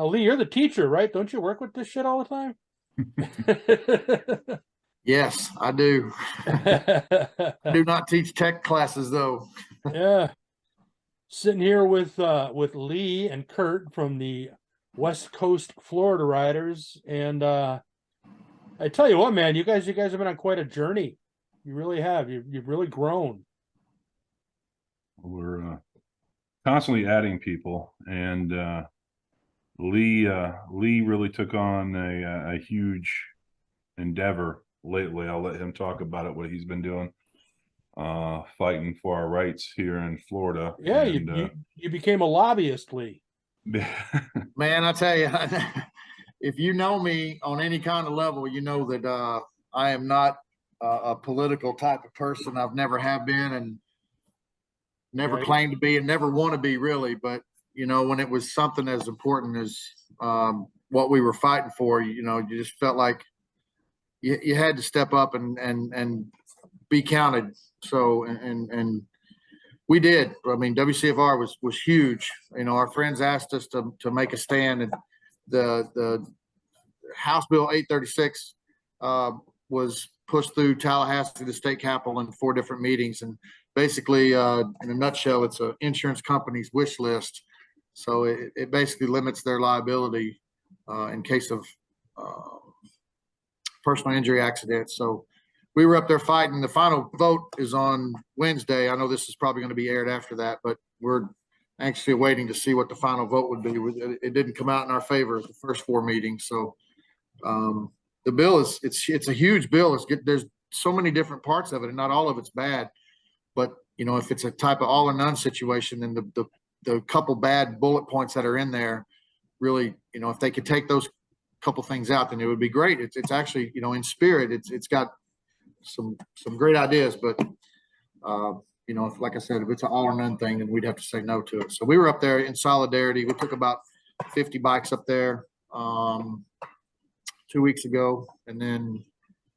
Now, Lee, you're the teacher, right? Don't you work with this shit all the time? Yes, I do. I do not teach tech classes though. Yeah. Sitting here with Lee and Kurt from the West Coast Florida Riders. And I tell you what, man, you guys have been on quite a journey. You really have. You've really grown. We're constantly adding people, and Lee really took on a huge endeavor lately. I'll let him talk about it, what he's been doing, fighting for our rights here in Florida. Yeah, And, you became a lobbyist, Lee. Man, I tell you, if you know me on any kind of level, you know that I am not a political type of person. I've never have been and never Right. claimed to be and never want to be really. But, you know, when it was something as important as what we were fighting for, you know, you just felt like you had to step up and be counted. So, and we did. I mean, WCFR was huge. You know, our friends asked us to make a stand, and the House Bill 836 was pushed through Tallahassee, the state capitol, in 4 different meetings. And basically, in a nutshell, it's an insurance company's wish list. So it basically limits their liability in case of personal injury accidents. So we were up there fighting. The final vote is on Wednesday. I know this is probably going to be aired after that, but we're anxiously waiting to see what the final vote would be. It didn't come out in our favor the first 4 meetings. So the bill it's a huge bill. There's so many different parts of it, and not all of it's bad. But you know, if it's a type of all or none situation, then the couple bad bullet points that are in there, really, you know, if they could take those couple things out, then it would be great. It's actually, you know, in spirit, it's got some great ideas, but you know, like I said, if it's an all or none thing, then we'd have to say no to it. So we were up there in solidarity. We took about 50 bikes up there 2 weeks ago, and then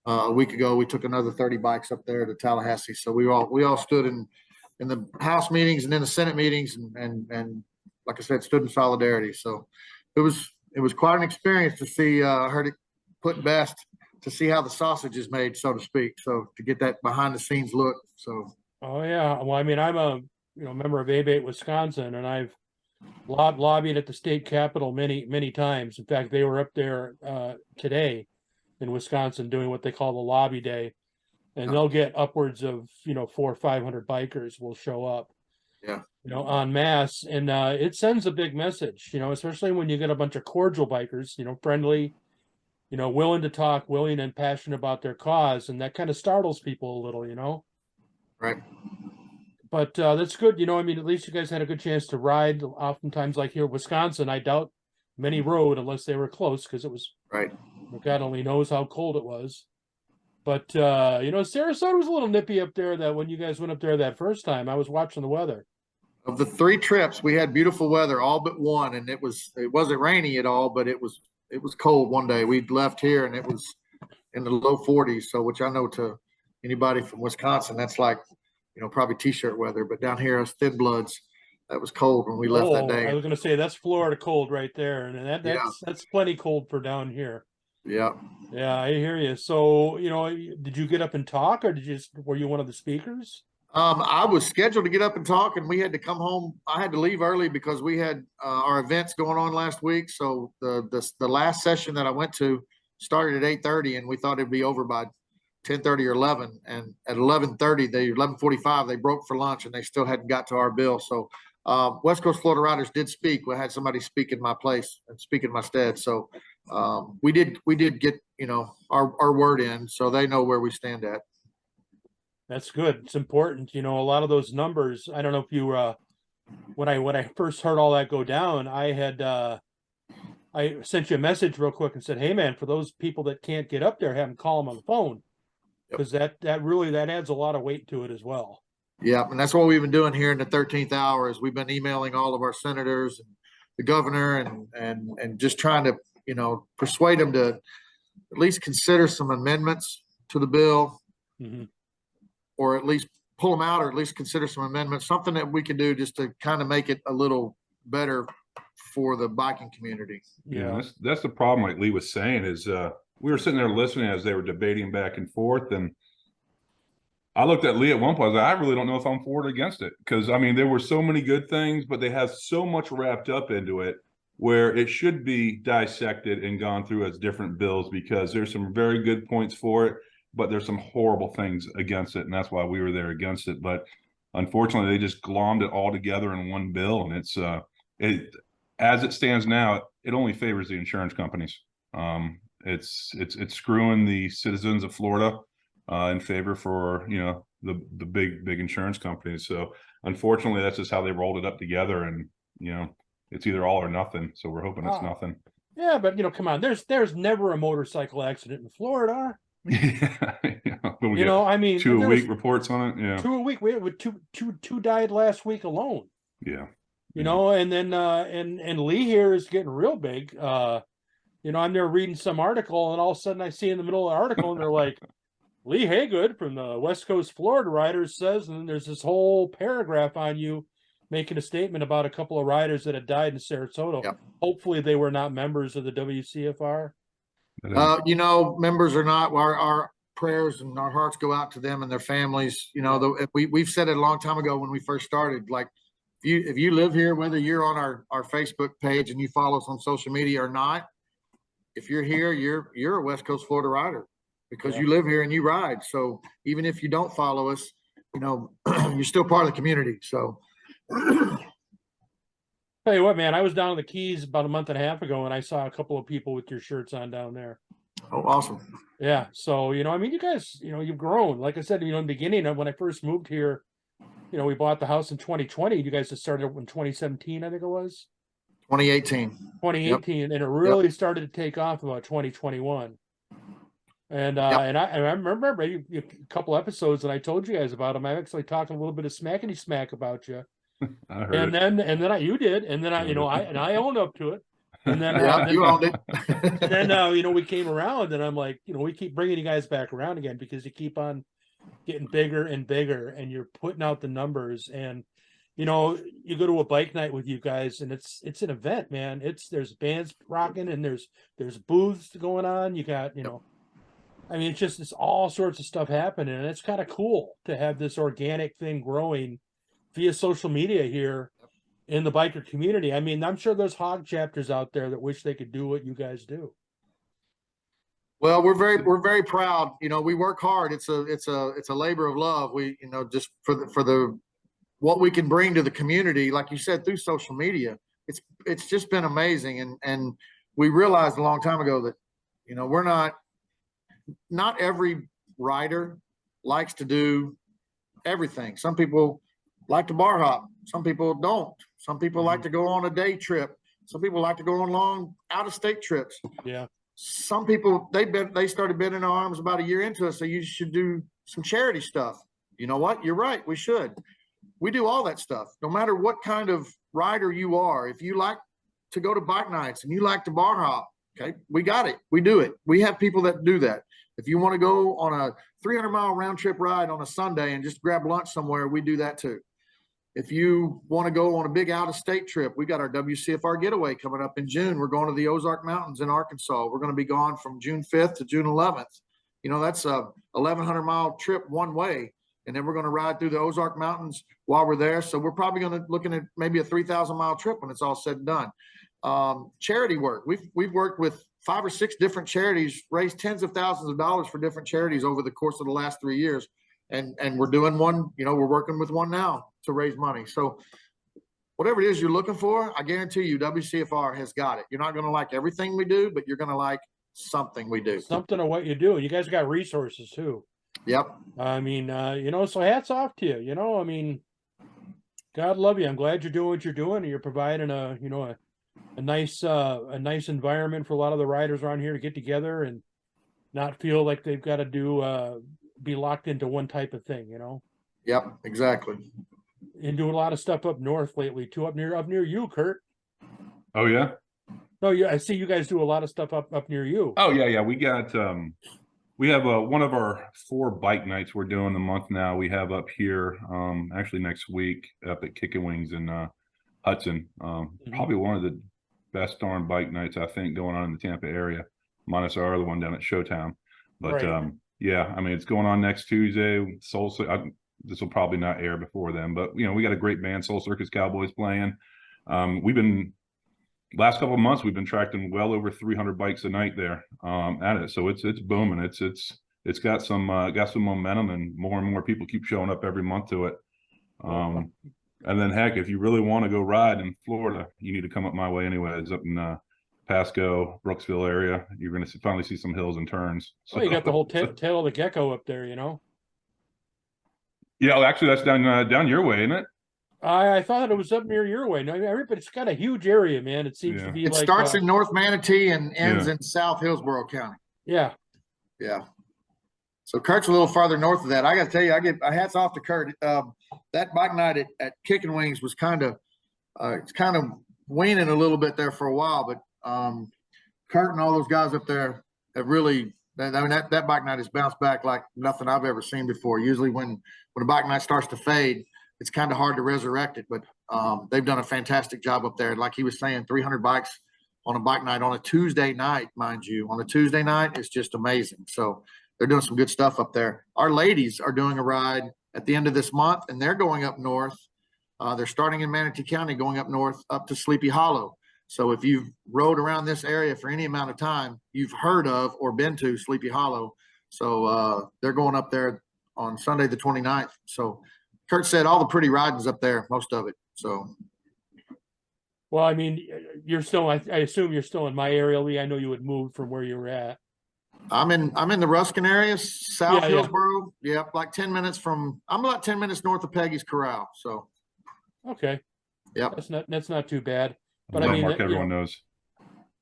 a week ago we took another 30 bikes up there to Tallahassee. So we all stood in the House meetings and in the Senate meetings, and like I said, stood in solidarity. So it was quite an experience to see. I heard it put best, to see how the sausage is made, so to speak. So to get that behind the scenes look. So. Oh yeah. Well, I mean, I'm a member of ABATE Wisconsin, and I've lobbied at the state capitol many times. In fact, they were up there today in Wisconsin doing what they call the lobby day, and they'll get upwards of 400 or 500 bikers will show up. Yeah. En masse, and it sends a big message. Especially when you get a bunch of cordial bikers, friendly, willing to talk, willing and passionate about their cause, and that kind of startles people a little. Right. But that's good. I mean, at least you guys had a good chance to ride. Oftentimes, like here in Wisconsin, I doubt many rode unless they were close, because it was, right. God only knows how cold it was. But, Sarasota was a little nippy up there. That when you guys went up there that first time, I was watching the weather. Of the 3 trips, we had beautiful weather, all but one, and it wasn't rainy at all, but it was cold one day. We left here and it was in the low 40s. So, which I know to anybody from Wisconsin, that's like, probably t-shirt weather. But down here, us thin bloods, that was cold when we left that day. I was going to say that's Florida cold right there, and that's plenty cold for down here. Yeah. Yeah, I hear you. So, did you get up and talk, or were you one of the speakers? I was scheduled to get up and talk, and we had to come home. I had to leave early because we had our events going on last week. So the last session that I went to started at 8:30, and we thought it'd be over by 10:30 or 11. And at 11:45, they broke for lunch, and they still hadn't got to our bill. So West Coast Florida Riders did speak. We had somebody speak in my place and speak in my stead. So we did get our word in, so they know where we stand at. That's good. It's important. A lot of those numbers, I don't know if you when I first heard all that go down, I sent you a message real quick and said, hey man, for those people that can't get up there, have them call them on the phone, because that really adds a lot of weight to it as well. Yeah, and that's what we've been doing here in the 13th hour. Is we've been emailing all of our senators and the governor and just trying to persuade them to at least consider some amendments to the bill. Mm-hmm. Or at least pull them out, or at least consider some amendments, something that we can do just to kind of make it a little better for the biking community. Yeah, that's the problem. Like Lee was saying, is we were sitting there listening as they were debating back and forth, and I looked at Lee at one point. I was like, I really don't know if I'm for or against it, because I mean there were so many good things, but they have so much wrapped up into it where it should be dissected and gone through as different bills, because there's some very good points for it, but there's some horrible things against it, and that's why we were there against it. But unfortunately, they just glommed it all together in one bill, and it's it as it stands now, it only favors the insurance companies. It's screwing the citizens of Florida in favor for the big insurance companies. So unfortunately, that's just how they rolled it up together, and it's either all or nothing. So we're hoping it's nothing. Yeah, but come on, there's never a motorcycle accident in Florida. Yeah, I mean, 2 a week reports on it. Yeah, 2 a week. We had two died last week alone. Yeah. And then and Lee here is getting real big. I'm there reading some article, and all of a sudden I see in the middle of the article, and they're like, Lee Hagood from the West Coast Florida Riders says, and then there's this whole paragraph on you making a statement about a couple of riders that had died in Sarasota. Yep. Hopefully they were not members of the WCFR. Members or not, our prayers and our hearts go out to them and their families. We've said it a long time ago when we first started, like, if you live here, whether you're on our Facebook page and you follow us on social media or not, if you're here, you're a West Coast Florida rider, because you live here and you ride. So even if you don't follow us, you're still part of the community. So tell you what, man, I was down in the Keys about a month and a half ago, and I saw a couple of people with your shirts on down there. Oh, awesome. Yeah. So, you guys, you've grown. Like I said, in the beginning, when I first moved here, we bought the house in 2020. You guys just started in 2017, I think it was. 2018. 2018, Yep. And it really started to take off about 2021. And I remember a couple episodes that I told you guys about them. I actually talked a little bit of smackety smack about you. I heard You did, and then I owned up to it. And then you owned it. And then we came around, and I'm like, we keep bringing you guys back around again, because you keep on getting bigger and bigger, and you're putting out the numbers. And you go to a bike night with you guys, and it's an event, man. There's bands rocking, and there's booths going on. You got it's all sorts of stuff happening, and it's kind of cool to have this organic thing growing via social media here in the biker community. I mean, I'm sure there's hog chapters out there that wish they could do what you guys do. Well, we're very proud. We work hard. It's a labor of love. We, just for the what we can bring to the community, like you said, through social media, it's just been amazing. And we realized a long time ago that, we're not every rider likes to do everything. Some people like to bar hop. Some people don't. Some people like to go on a day trip. Some people like to go on long out-of-state trips. Yeah. Some people, they started bending their arms about a year into it. So you should do some charity stuff. You know what? You're right. We should. We do all that stuff. No matter what kind of rider you are, if you like to go to bike nights and you like to bar hop, okay, we got it. We do it. We have people that do that. If you want to go on a 300-mile round trip ride on a Sunday and just grab lunch somewhere, we do that too. If you want to go on a big out-of-state trip, we got our WCFR getaway coming up in June. We're going to the Ozark Mountains in Arkansas. We're going to be gone from June 5th to June 11th. That's a 1,100-mile trip one way, and then we're going to ride through the Ozark Mountains while we're there. So we're probably going to looking at maybe a 3,000-mile trip when it's all said and done. Charity work. We've worked with 5 or 6 different charities, raised tens of thousands of dollars for different charities over the course of the last 3 years. And we're doing one, we're working with one now to raise money. So whatever it is you're looking for, I guarantee you WCFR has got it. You're not going to like everything we do, but you're going to like something we do. Something of what you do. You guys got resources too. Yep. I mean, so hats off to you. God love you. I'm glad you're doing what you're doing, and you're providing a nice environment for a lot of the riders around here to get together and not feel like they've got to be locked into one type of thing, Yep, exactly. And doing a lot of stuff up north lately too, up near you, Kurt. Oh yeah. No, yeah, I see you guys do a lot of stuff up near you. Oh yeah. We got we have one of our 4 bike nights we're doing a month now. We have up here actually next week up at Kicking Wings in Hudson. Mhm. Probably one of the best darn bike nights I think going on in the Tampa area, minus our other one down at Showtown. But Right. yeah, I mean it's going on next Tuesday. This will probably not air before then, but we got a great band, Soul Circus Cowboys playing. We've been last couple of months we've been tracking well over 300 bikes a night there at it, so it's booming. It's got some momentum, and more people keep showing up every month to it. And then heck, if you really want to go ride in Florida, you need to come up my way anyways, up in Pasco, Brooksville area. You're going to finally see some hills and turns. Well, you got the whole tail of the gecko up there, you know. Yeah, actually that's down your way, isn't it? I thought it was up near your way. No, but it's got a huge area, man. It seems to Yeah. be It like starts in North Manatee and ends Yeah. in South Hillsborough County. yeah. Yeah. So Kurt's a little farther north of that. I got to tell you, I get hats off to Kurt. That bike night at Kicking Wings was it's kind of waning a little bit there for a while, but Kurt and all those guys up there have really. I mean, that bike night has bounced back like nothing I've ever seen before. Usually, when a bike night starts to fade, it's kind of hard to resurrect it. But they've done a fantastic job up there. Like he was saying, 300 bikes on a bike night on a Tuesday night, mind you. On a Tuesday night, it's just amazing. So they're doing some good stuff up there. Our ladies are doing a ride at the end of this month, and they're going up north. They're starting in Manatee County, going up north, up to Sleepy Hollow. So if you've rode around this area for any amount of time, you've heard of or been to Sleepy Hollow. So they're going up there on Sunday the 29th. So Kurt said all the pretty riding's up there, most of it. So Well, I mean, you're still. I assume you're still in my area, Lee. I know you would move from where you were at. I'm in the Ruskin area, South Yeah. Hillsborough. Yep, like 10 minutes I'm about 10 minutes north of Peggy's Corral. So Okay. yep. That's not too bad. But I Well, mean, Mark, everyone knows.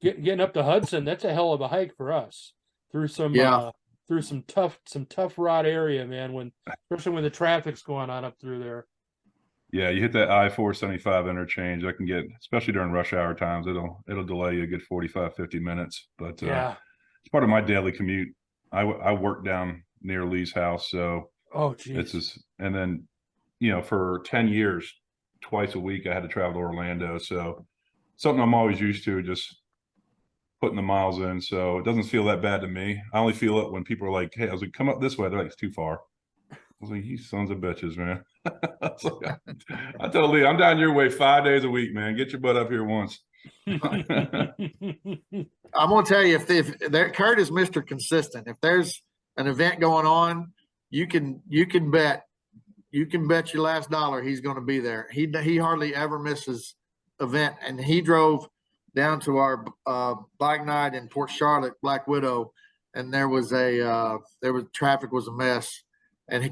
getting up to Hudson, that's a hell of a hike for us through some tough rod area, man. Especially when the traffic's going on up through there. Yeah, you hit that I-475 interchange. I can get, especially during rush hour times, it'll delay you a good 45, 50 minutes. But Yeah. it's part of my daily commute. I work down near Lee's house, so Oh, it's geez. just, and then for 10 years, twice a week I had to travel to Orlando. So something I'm always used to, just putting the miles in. So it doesn't feel that bad to me. I only feel it when people are like, hey, I was like, come up this way. They're like, it's too far. I was like, you sons of bitches, man. I told Lee, I'm down your way 5 days a week, man. Get your butt up here once. I'm going to tell you, if Kurt is Mr. Consistent. If there's an event going on, you can bet your last dollar he's going to be there. He hardly ever misses event, and he drove down to our bike night in Port Charlotte, Black Widow, and traffic was a mess. And he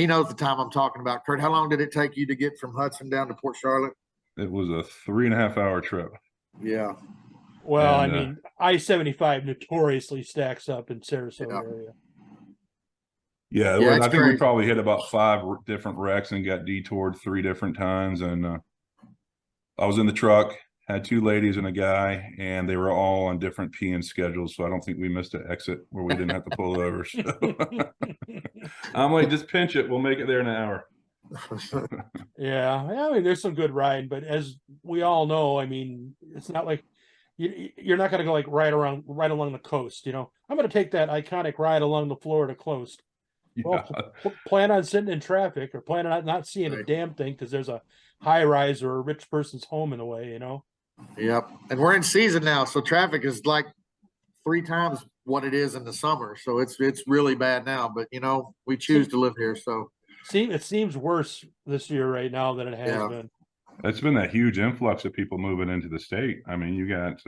knows the time I'm talking about. Kurt, how long did it take you to get from Hudson down to Port Charlotte? It was a 3.5 hour trip. Yeah. Well, I mean, I-75 notoriously stacks up in Sarasota area. Yeah, Yeah, I think crazy. we probably hit about 5 different wrecks and got detoured 3 different times. And I was in the truck, had 2 ladies and a guy, and they were all on different peeing schedules. So I don't think we missed an exit where we didn't have to pull over. So I'm like, just pinch it. We'll make it there in an hour. Yeah, I mean, there's some good riding, but as we all know, I mean, it's not like you're not going to go like right along the coast. I'm going to take that iconic ride along the Florida coast. Yeah. Well, plan on sitting in traffic or plan on not seeing a damn thing because there's a high rise or a rich person's home in the way. Yep. And we're in season now, so traffic is like 3 times what it is in the summer. So it's really bad now, but we choose to live here. So it seems worse this year right now than it has been. It's been that huge influx of people moving into the state. I mean, you got,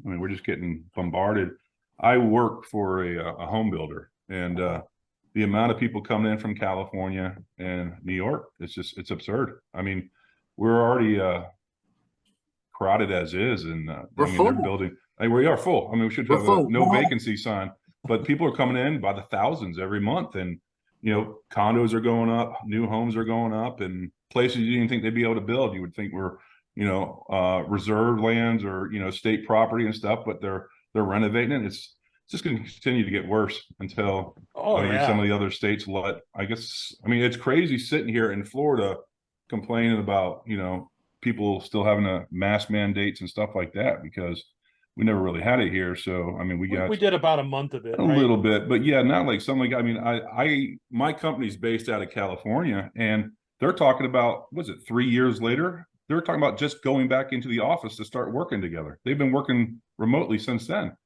we're just getting bombarded. I work for a home builder, and the amount of people coming in from California and New York, it's absurd. I mean, we're already crowded as is, and we're full. they're building. We are full. I mean, we should have a no vacancy sign, but people are coming in by the thousands every month, and condos are going up, new homes are going up, and places you didn't think they'd be able to build. You would think were, reserve lands or state property and stuff, but they're renovating it. It's just going to continue to get worse until some of the other states let. I guess, I mean, it's crazy sitting here in Florida complaining about people still having a mask mandates and stuff like that, because we never really had it here. So, I mean, We did about a month of it, a right? little bit, but yeah, not like something like, I mean, my company's based out of California, and they're talking about, was it 3 years later? They're talking about just going back into the office to start working together. They've been working remotely since then.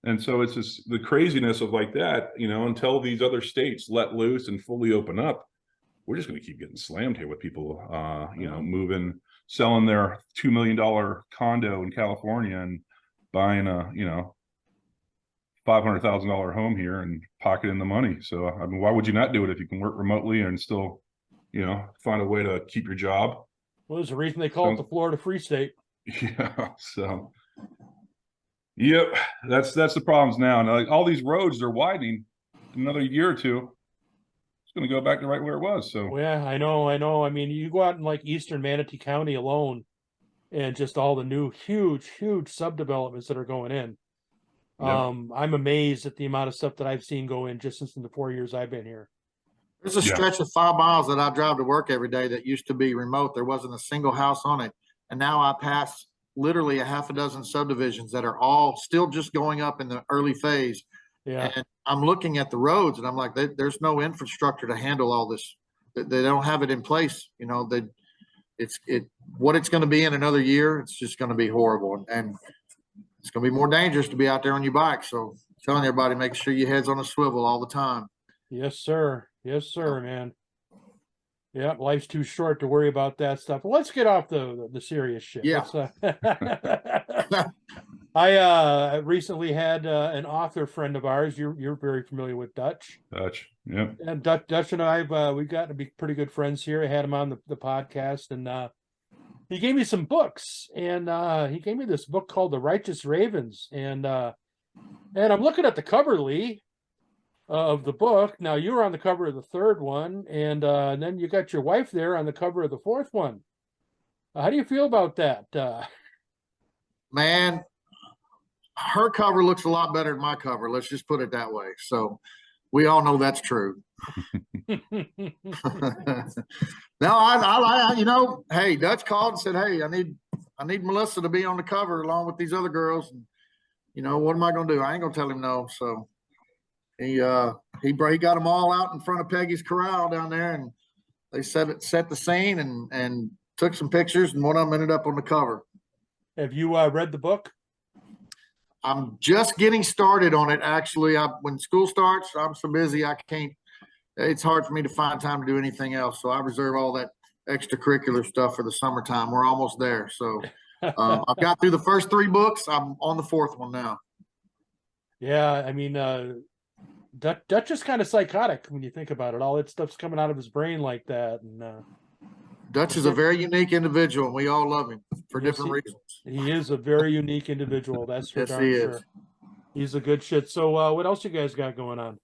And so it's just the craziness of like that, until these other states let loose and fully open up, we're just going to keep getting slammed here with people, moving, selling their $2 million condo in California and buying a, $500,000 home here and pocketing the money. So, I mean, why would you not do it if you can work remotely and still, find a way to keep your job? Well, there's a reason they call it the Florida Free State. Yeah. So, yep, that's the problems now. And like all these roads are widening. Another year or two, it's going to go back to right where it was. So, well, yeah, I know. I mean, you go out in like eastern Manatee County alone, and just all the new huge subdevelopments that are going in. yeah. I'm amazed at the amount of stuff that I've seen go in just since in the 4 years I've been here. There's a stretch of 5 miles that I drive to work every day that used to be remote. There wasn't a single house on it. And now I pass literally a half a dozen subdivisions that are all still just going up in the early phase. Yeah. And I'm looking at the roads and I'm like, there's no infrastructure to handle all this. They don't have it in place. What it's going to be in another year, it's just going to be horrible. And it's going to be more dangerous to be out there on your bike. So telling everybody, make sure your head's on a swivel all the time. Yes, sir. Yes, sir, man. Yeah, life's too short to worry about that stuff. Well, let's get off the serious shit. Yeah. I recently had an author friend of ours. You're very familiar with Dutch. Yep. And Dutch and I we've gotten to be pretty good friends here. I had him on the podcast, and he gave me some books, and he gave me this book called The Righteous Ravens, and I'm looking at the cover, Lee, of the book. Now, you were on the cover of the third one, and then you got your wife there on the cover of the fourth one. How do you feel about that? Man, her cover looks a lot better than my cover. Let's just put it that way. So we all know that's true. No, I hey, Dutch called and said, hey, I need Melissa to be on the cover along with these other girls. And, what am I going to do? I ain't going to tell him no. So he got them all out in front of Peggy's corral down there, and they set the scene and took some pictures, and one of them ended up on the cover. Have you read the book? I'm just getting started on it. Actually, when school starts, I'm so busy I can't. It's hard for me to find time to do anything else. So I reserve all that extracurricular stuff for the summertime. We're almost there. So I've got through the first 3 books. I'm on the 4th one now. Yeah, I mean, Dutch is kind of psychotic when you think about it. All that stuff's coming out of his brain like that, and Dutch is a very unique individual, and we all love him for different reasons. He is a very unique individual. That's for darn sure. He's a good shit. So, what else you guys got going on?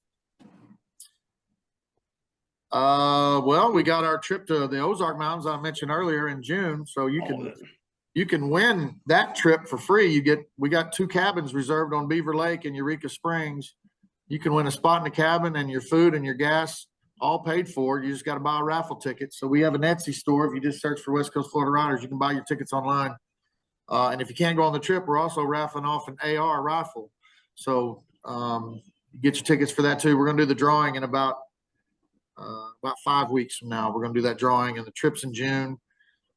Well, we got our trip to the Ozark Mountains I mentioned earlier in June. So you can win that trip for free. We got 2 cabins reserved on Beaver Lake and Eureka Springs. You can win a spot in the cabin and your food and your gas all paid for. You just got to buy a raffle ticket. So we have an Etsy store. If you just search for West Coast Florida Riders, you can buy your tickets online. And if you can't go on the trip, we're also raffling off an AR rifle. So get your tickets for that too. We're going to do the drawing in about 5 weeks from now. We're going to do that drawing, and the trip's in June.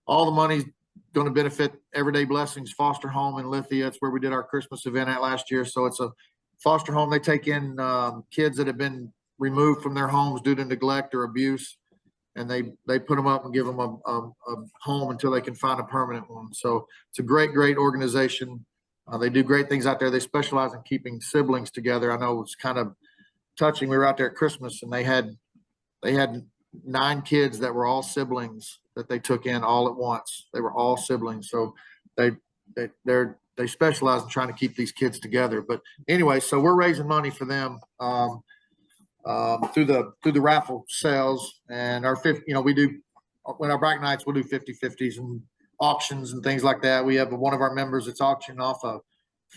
All the money's going to benefit Everyday Blessings Foster Home in Lithia. That's where we did our Christmas event at last year. So it's a foster home. They take in kids that have been removed from their homes due to neglect or abuse, and they put them up and give them a home until they can find a permanent one. So it's a great organization. They do great things out there. They specialize in keeping siblings together. I know it's kind of touching. We were out there at Christmas, and they had 9 kids that were all siblings that they took in all at once. They were all siblings. So they specialize in trying to keep these kids together. But anyway, so we're raising money for them through the raffle sales, and our we do, when our bike nights, we'll do 50/50s and auctions and things like that. We have one of our members that's auctioning off a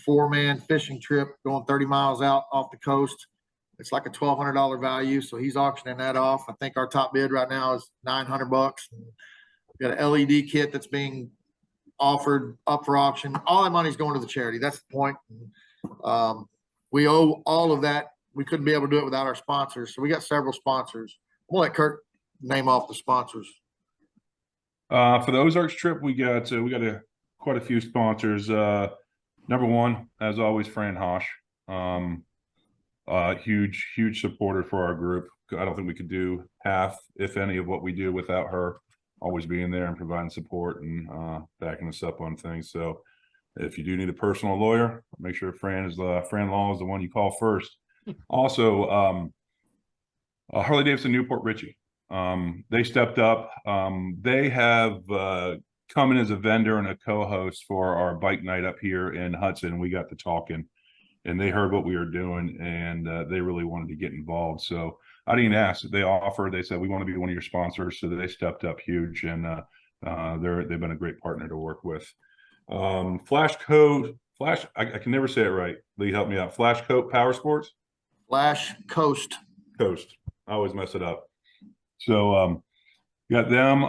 4-man fishing trip going 30 miles out off the coast. It's like a $1,200 value. So he's auctioning that off. I think our top bid right now is $900. We got an LED kit that's being offered up for auction. All that money's going to the charity. That's the point. We owe all of that. We couldn't be able to do it without our sponsors. So we got several sponsors. We'll let Kurt name off the sponsors. For the Ozarks trip, we got quite a few sponsors. Number one, as always, Fran Hosh. Huge supporter for our group. I don't think we could do half, if any, of what we do without her always being there and providing support and backing us up on things. So if you do need a personal lawyer, make sure Fran Law is the one you call first. Also, Harley Davidson Newport Richie. They stepped up. They have come in as a vendor and a co-host for our bike night up here in Hudson. We got to talking, and they heard what we were doing, and they really wanted to get involved. So I didn't ask. They offered. They said, we want to be one of your sponsors. So they stepped up huge, and they've been a great partner to work with. Flash, I can never say it right. Lee, help me out. Flash Coat Power Sports? Flash Coast. Coast. I always mess it up. So got them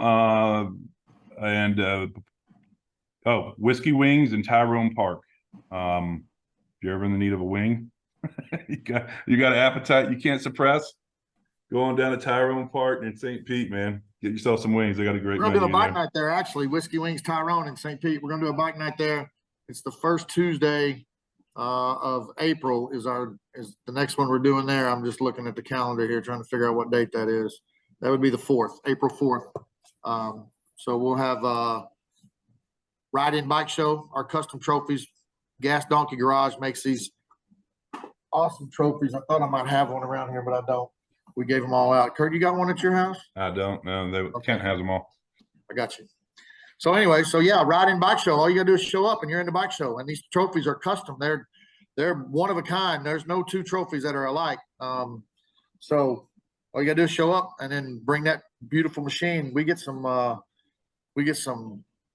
and Whiskey Wings in Tyrone Park. If you're ever in the need of a wing, you got an appetite you can't suppress, go on down to Tyrone Park in St. Pete, man. Get yourself some wings. They got a great We're gonna do a menu bike night there, actually. Whiskey Wings Tyrone in St. Pete. We're gonna do a bike night there. It's the first Tuesday of April is the next one we're doing there. I'm just looking at the calendar here, trying to figure out what date that is. That would be the 4th, April 4th. So we'll have ride-in bike show, our custom trophies. Gas Donkey Garage makes these awesome trophies. I thought I might have one around here, but I don't. We gave them all out. Kurt, you got one at your house? I don't know. Kent has them all. I got you. So anyway, so yeah, ride-in bike show. All you gotta do is show up and you're in the bike show. And these trophies are custom. They're one of a kind. There's no two trophies that are alike. So all you gotta do is show up and then bring that beautiful machine. We get some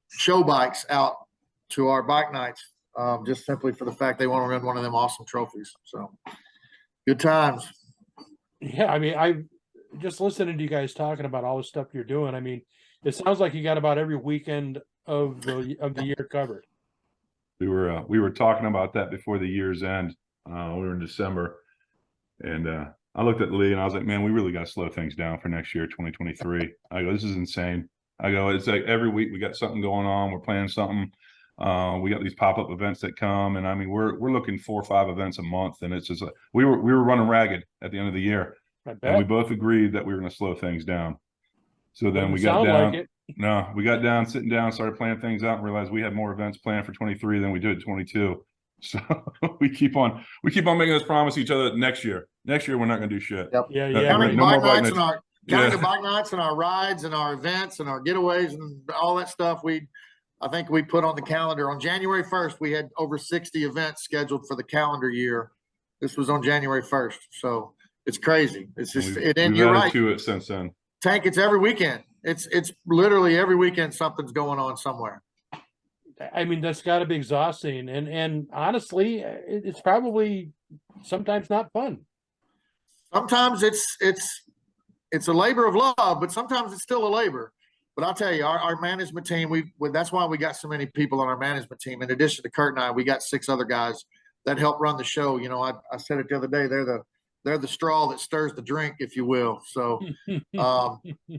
show bikes out to our bike nights, just simply for the fact they want to run one of them awesome trophies. So good times. Yeah, I mean, I just listening to you guys talking about all the stuff you're doing. I mean, it sounds like you got about every weekend of the year covered. We were talking about that before the year's end. We were in December, and I looked at Lee and I was like, man, we really got to slow things down for next year, 2023. I go, this is insane. I go, it's like every week we got something going on. We're planning something. We got these pop-up events that come, and I mean, we're looking 4 or 5 events a month, and it's just like we were running ragged at the end of the year, and we both agreed that we were going to slow things down. So then we got down. Like no, we got down, sitting down, started planning things out, and realized we had more events planned for 23 than we did 22. So we keep on making us promise each other that next year we're not going to do shit. Yep. Yeah. Counting the bike nights and our rides and our events and our getaways and all that stuff. I think we put on the calendar on January 1st, we had over 60 events scheduled for the calendar year. This was on January 1st. So it's crazy. It's just, and you're right. To it since then. Tank, it's every weekend. It's literally every weekend something's going on somewhere. I mean, that's got to be exhausting. And honestly, it's probably sometimes not fun. Sometimes it's a labor of love, but sometimes it's still a labor. But I'll tell you, our management team, that's why we got so many people on our management team. In addition to Kurt and I, we got 6 other guys that help run the show. You know, I said it the other day, they're the straw that stirs the drink, if you will. So, you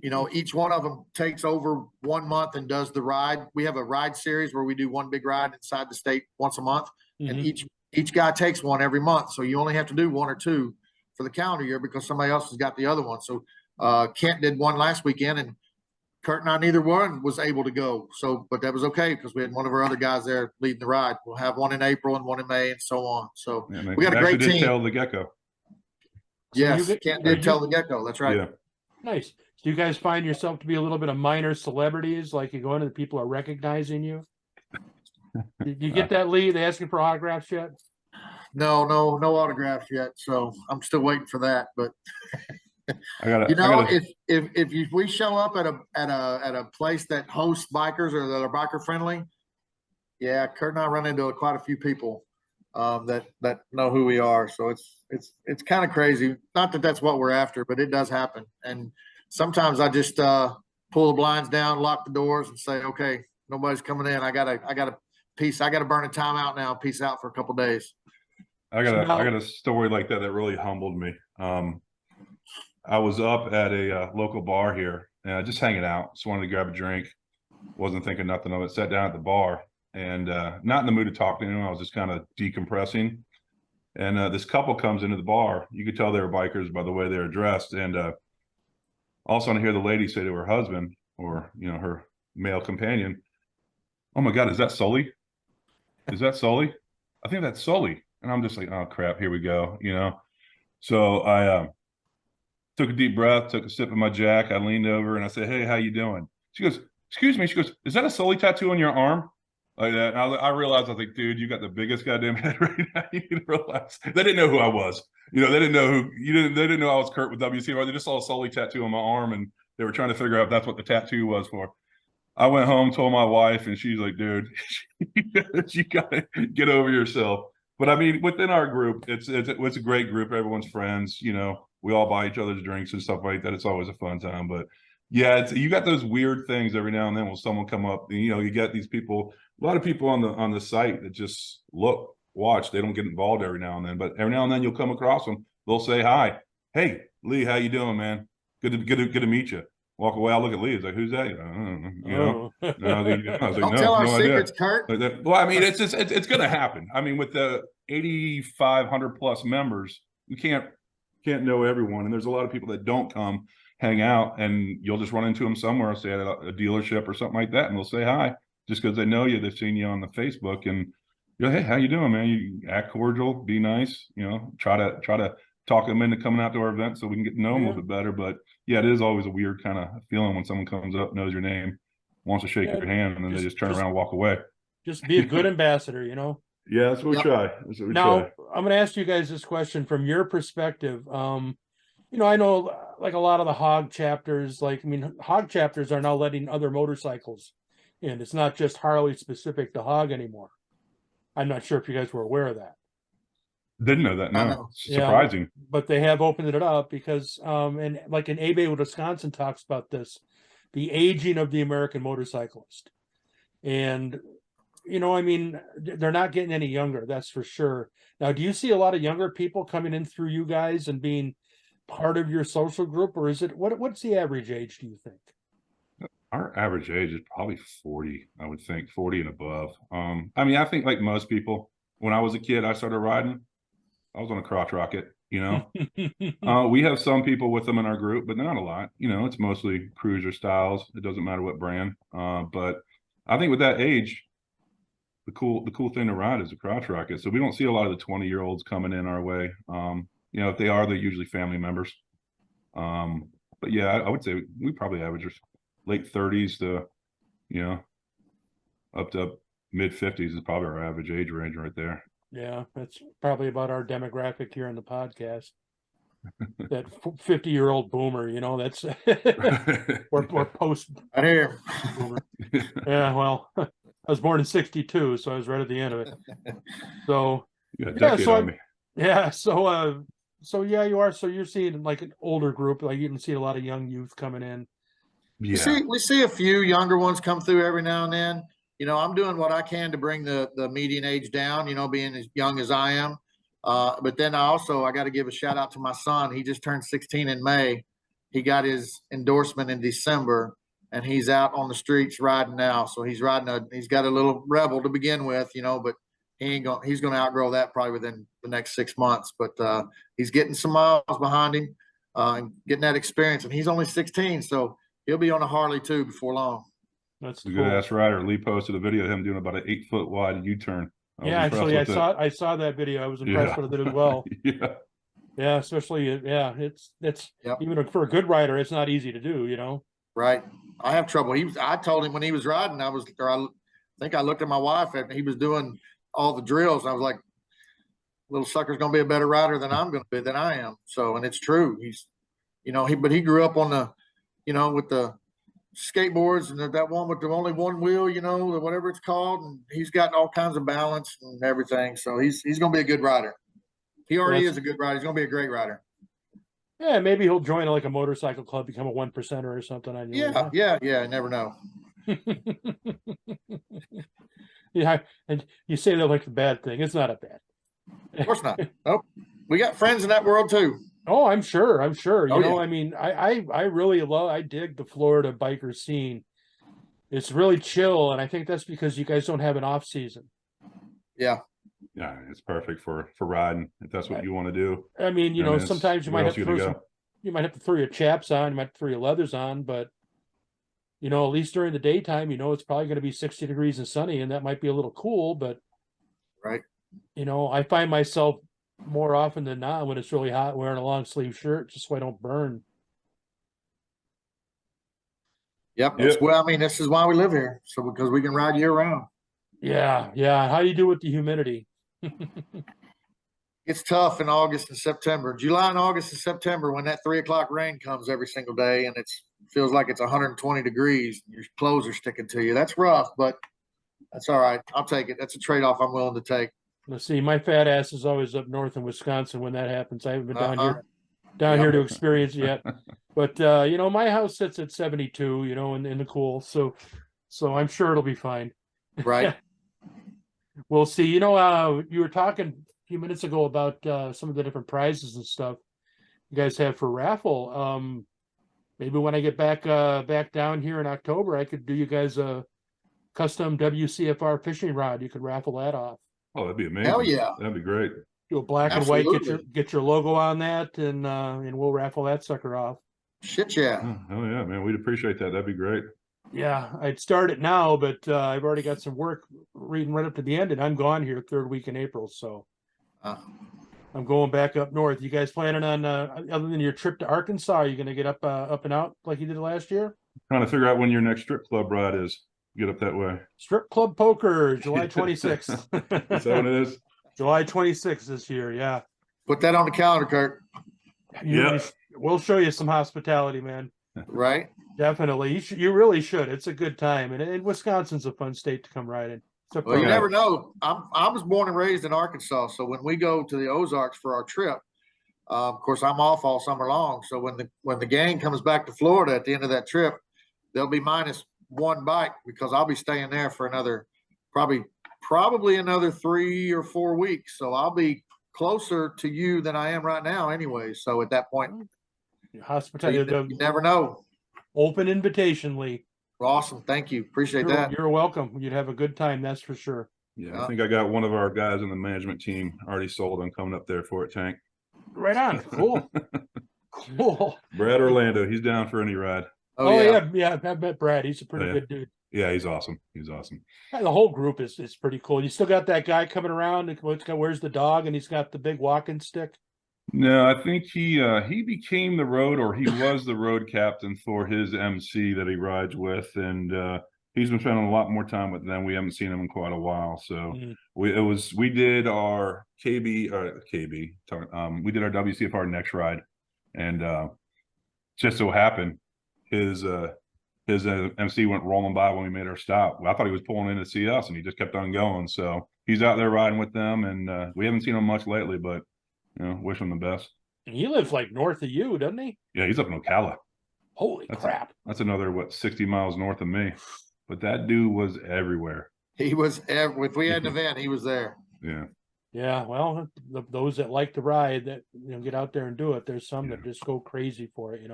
know, each one of them takes over 1 month and does the ride. We have a ride series where we do one big ride inside the state once a month. And each guy takes one every month. So you only have to do 1 or 2 for the calendar year because somebody else has got the other one. So Kent did one last weekend, and Kurt and I, neither one was able to go. So, but that was okay because we had one of our other guys there leading the ride. We'll have one in April and one in May and so on. So yeah, we got a great team. Tell the gecko. Yes, Kent did tell the gecko. That's right. Yeah. Nice. Do you guys find yourself to be a little bit of minor celebrities? Like you go into the people are recognizing you? Did you get that, Lee? They asking for autographs yet? No autographs yet. So I'm still waiting for that. But if we show up at a place that hosts bikers or that are biker friendly, yeah, Kurt and I run into quite a few people that know who we are. So it's kind of crazy. Not that that's what we're after, but it does happen. And sometimes I just pull the blinds down, lock the doors, and say, okay, nobody's coming in. I gotta burn a timeout now. Peace out for a couple days. I got a story like that really humbled me. I was up at a local bar here, just hanging out. Just wanted to grab a drink. Wasn't thinking nothing of it. Sat down at the bar and not in the mood to talk to anyone. I was just kind of decompressing. And this couple comes into the bar. You could tell they were bikers by the way they were dressed. And all of a sudden I hear the lady say to her husband, or her male companion, "Oh my God, is that Sully? Is that Sully? I think that's Sully." And I'm just like, "Oh crap, here we go." So I took a deep breath, took a sip of my Jack. I leaned over and I said, "Hey, how you doing?" She goes, "Excuse me." She goes, "Is that a Sully tattoo on your arm?" Like that. And I realized, I was like, dude, you got the biggest goddamn head right now. You need to relax. They didn't know who I was. They didn't know they didn't know I was Kurt with WCFR. They just saw a Sully tattoo on my arm and they were trying to figure out if that's what the tattoo was for. I went home, told my wife, and she's like, "Dude, you gotta get over yourself." But I mean, within our group, it's a great group. Everyone's friends. We all buy each other's drinks and stuff like that. It's always a fun time. But yeah, you got those weird things every now and then when someone come up. And, you get these people. A lot of people on the site that just watch. They don't get involved every now and then, but every now and then you'll come across them. They'll say hi. "Hey, Lee, how you doing, man? Good to meet you." Walk away. I look at Lee. It's like, "Who's that?" No, I was like, Don't no, tell our no secrets, idea. Kurt. Like that. Well, I mean, it's going to happen. I mean, with the 8,500 plus members, we can't know everyone, and there's a lot of people that don't come hang out, and you'll just run into them somewhere, say at a dealership or something like that, and they'll say hi just because they know you. They've seen you on the Facebook, and you're like, "Hey, how you doing, man?" You act cordial, be nice, try to talk them into coming out to our event so we can get to know them a little bit better. But yeah, it is always a weird kind of feeling when someone comes up, knows your name, wants to shake your hand, and then they just turn around and walk away. Just be a good ambassador, Yeah, that's what we try. That's what we Now, try. I'm going to ask you guys this question from your perspective. I know like a lot of the hog chapters, hog chapters are now letting other motorcycles in. It's not just Harley specific to hog anymore. I'm not sure if you guys were aware of that. Didn't know that. No, surprising. Yeah, but they have opened it up because, and like in Abe, Wisconsin talks about this, the aging of the American motorcyclist. And, they're not getting any younger, that's for sure. Now, do you see a lot of younger people coming in through you guys and being part of your social group, or is it, what's the average age, do you think? Our average age is probably 40, I would think, 40 and above. I mean, I think like most people, when I was a kid, I started riding. I was on a crotch rocket, we have some people with them in our group, but not a lot. It's mostly cruiser styles. It doesn't matter what brand. But I think with that age, the cool thing to ride is a crotch rocket. So we don't see a lot of the 20-year-olds coming in our way. If they are, they're usually family members. But yeah, I would say we probably average late 30s to, up to mid 50s is probably our average age range right there. Yeah, that's probably about our demographic here in the podcast. That 50-year-old boomer, that's we're post. I hear. Boomer. Yeah, well, I was born in '62, so I was right at the end of it. So so yeah, you are. So you're seeing like an older group, like you can see a lot of young youth coming in. Yeah, We see a few younger ones come through every now and then. I'm doing what I can to bring the median age down, being as young as I am. But then I got to give a shout out to my son. He just turned 16 in May. He got his endorsement in December, and he's out on the streets riding now. So he's he's got a little rebel to begin with, but he's going to outgrow that probably within the next 6 months. But he's getting some miles behind him and getting that experience. And he's only 16, so he'll be on a Harley too before long. That's a good ass rider. Lee posted a video of him doing about an 8-foot wide U-turn. Yeah, actually, I saw that video. I was impressed with it as well. Yeah, especially it's even for a good rider, it's not easy to do. Right. I have trouble. I told him when he was riding, I think I looked at my wife and he was doing all the drills. And I was like, little sucker's going to be a better rider than I am. So, and it's true. He's, but he grew up on the, with the skateboards and that one with the only one wheel, whatever it's called, and he's got all kinds of balance and everything. So he's going to be a good rider. He already is a good rider. He's going to be a great rider. Yeah, maybe he'll join like a motorcycle club, become a 1%er or something on your Yeah, yeah, yeah. I never know. Yeah, and you say that like the bad thing. It's not a bad. Of course not. Nope. We got friends in that world too. Oh, I'm sure. I'm sure. Oh yeah. I mean, I really I dig the Florida biker scene. It's really chill, and I think that's because you guys don't have an off season. Yeah. Yeah, it's perfect for riding if that's what you want to do. I mean, It's, sometimes you where might have else to you throw gonna some, go? you might have to throw your chaps on, you might have to throw your leathers on, but at least during the daytime, it's probably going to be 60 degrees and sunny, and that might be a little cool, but Right. I find myself more often than not when it's really hot wearing a long sleeve shirt just so I don't burn. Yep. That's Yep. well, I mean, this is why we live here. So because we can ride year round. Yeah, yeah. How do you do with the humidity? It's tough in August and September. July and August and September when that 3 o'clock rain comes every single day and feels like it's 120 degrees. Your clothes are sticking to you. That's rough, but that's all right. I'll take it. That's a trade-off I'm willing to take. Let's see, my fat ass is always up north in Wisconsin when that happens. I haven't been down Uh-huh. here to Yep. experience it yet. But my house sits at 72, in the cool. So I'm sure it'll be fine. Right. We'll see. You were talking a few minutes ago about some of the different prizes and stuff you guys have for raffle. Maybe when I get back down here in October, I could do you guys a custom WCFR fishing rod. You could raffle that off. Oh, that'd be amazing. Hell yeah. That'd be great. Do a black and white, Absolutely. get your logo on that, and we'll raffle that sucker off. Shit yeah. Oh yeah, man. We'd appreciate that. That'd be great. Yeah, I'd start it now, but I've already got some work reading right up to the end, and I'm gone here third week in April, so Uh, I'm going back up north. You guys planning on other than your trip to Arkansas, are you going to get up and out like you did last year? Trying to figure out when your next strip club ride is. Get up that way. Strip Club Poker, July 26th. Is that what it is? July 26th this year, yeah. put that on the calendar, Kurt. Yeah. We'll show you some hospitality, man. Right. Definitely. You really should. It's a good time. And Wisconsin's a fun state to come ride in. Well, you never know. I was born and raised in Arkansas, so when we go to the Ozarks for our trip, of course I'm off all summer long. So when the gang comes back to Florida at the end of that trip, they'll be minus one bike because I'll be staying there for another probably another 3 or 4 weeks. So I'll be closer to you than I am right now, anyway. So at that point, hospitality, you never know. Open invitation, Lee. Awesome. Thank you. Appreciate that. You're welcome. You'd have a good time, that's for sure. Yeah, I think I got one of our guys in the management team already sold on coming up there for it, Tank. Right on. Cool. Cool. Brad Orlando, he's down for any ride. Oh yeah. I met Brad. He's a pretty good dude. Yeah, he's awesome. He's awesome. Yeah, the whole group is pretty cool. You still got that guy coming around. Where's the dog? And he's got the big walking stick. No, I think he became the road, or he was the road captain for his MC that he rides with, and he's been spending a lot more time with them. We haven't seen him in quite a while, so we did our we did our WCFR next ride, and just so happened his MC went rolling by when we made our stop. I thought he was pulling in to see us, and he just kept on going. So he's out there riding with them, and we haven't seen him much lately, but wish him the best. He lives like north of you, doesn't he? Yeah, he's up in Ocala. Holy crap. That's another, 60 miles north of me. But that dude was everywhere. He was, if we had an event, he was there. Yeah. Yeah, well, those that like to ride, that get out there and do it. There's some that just go crazy for it,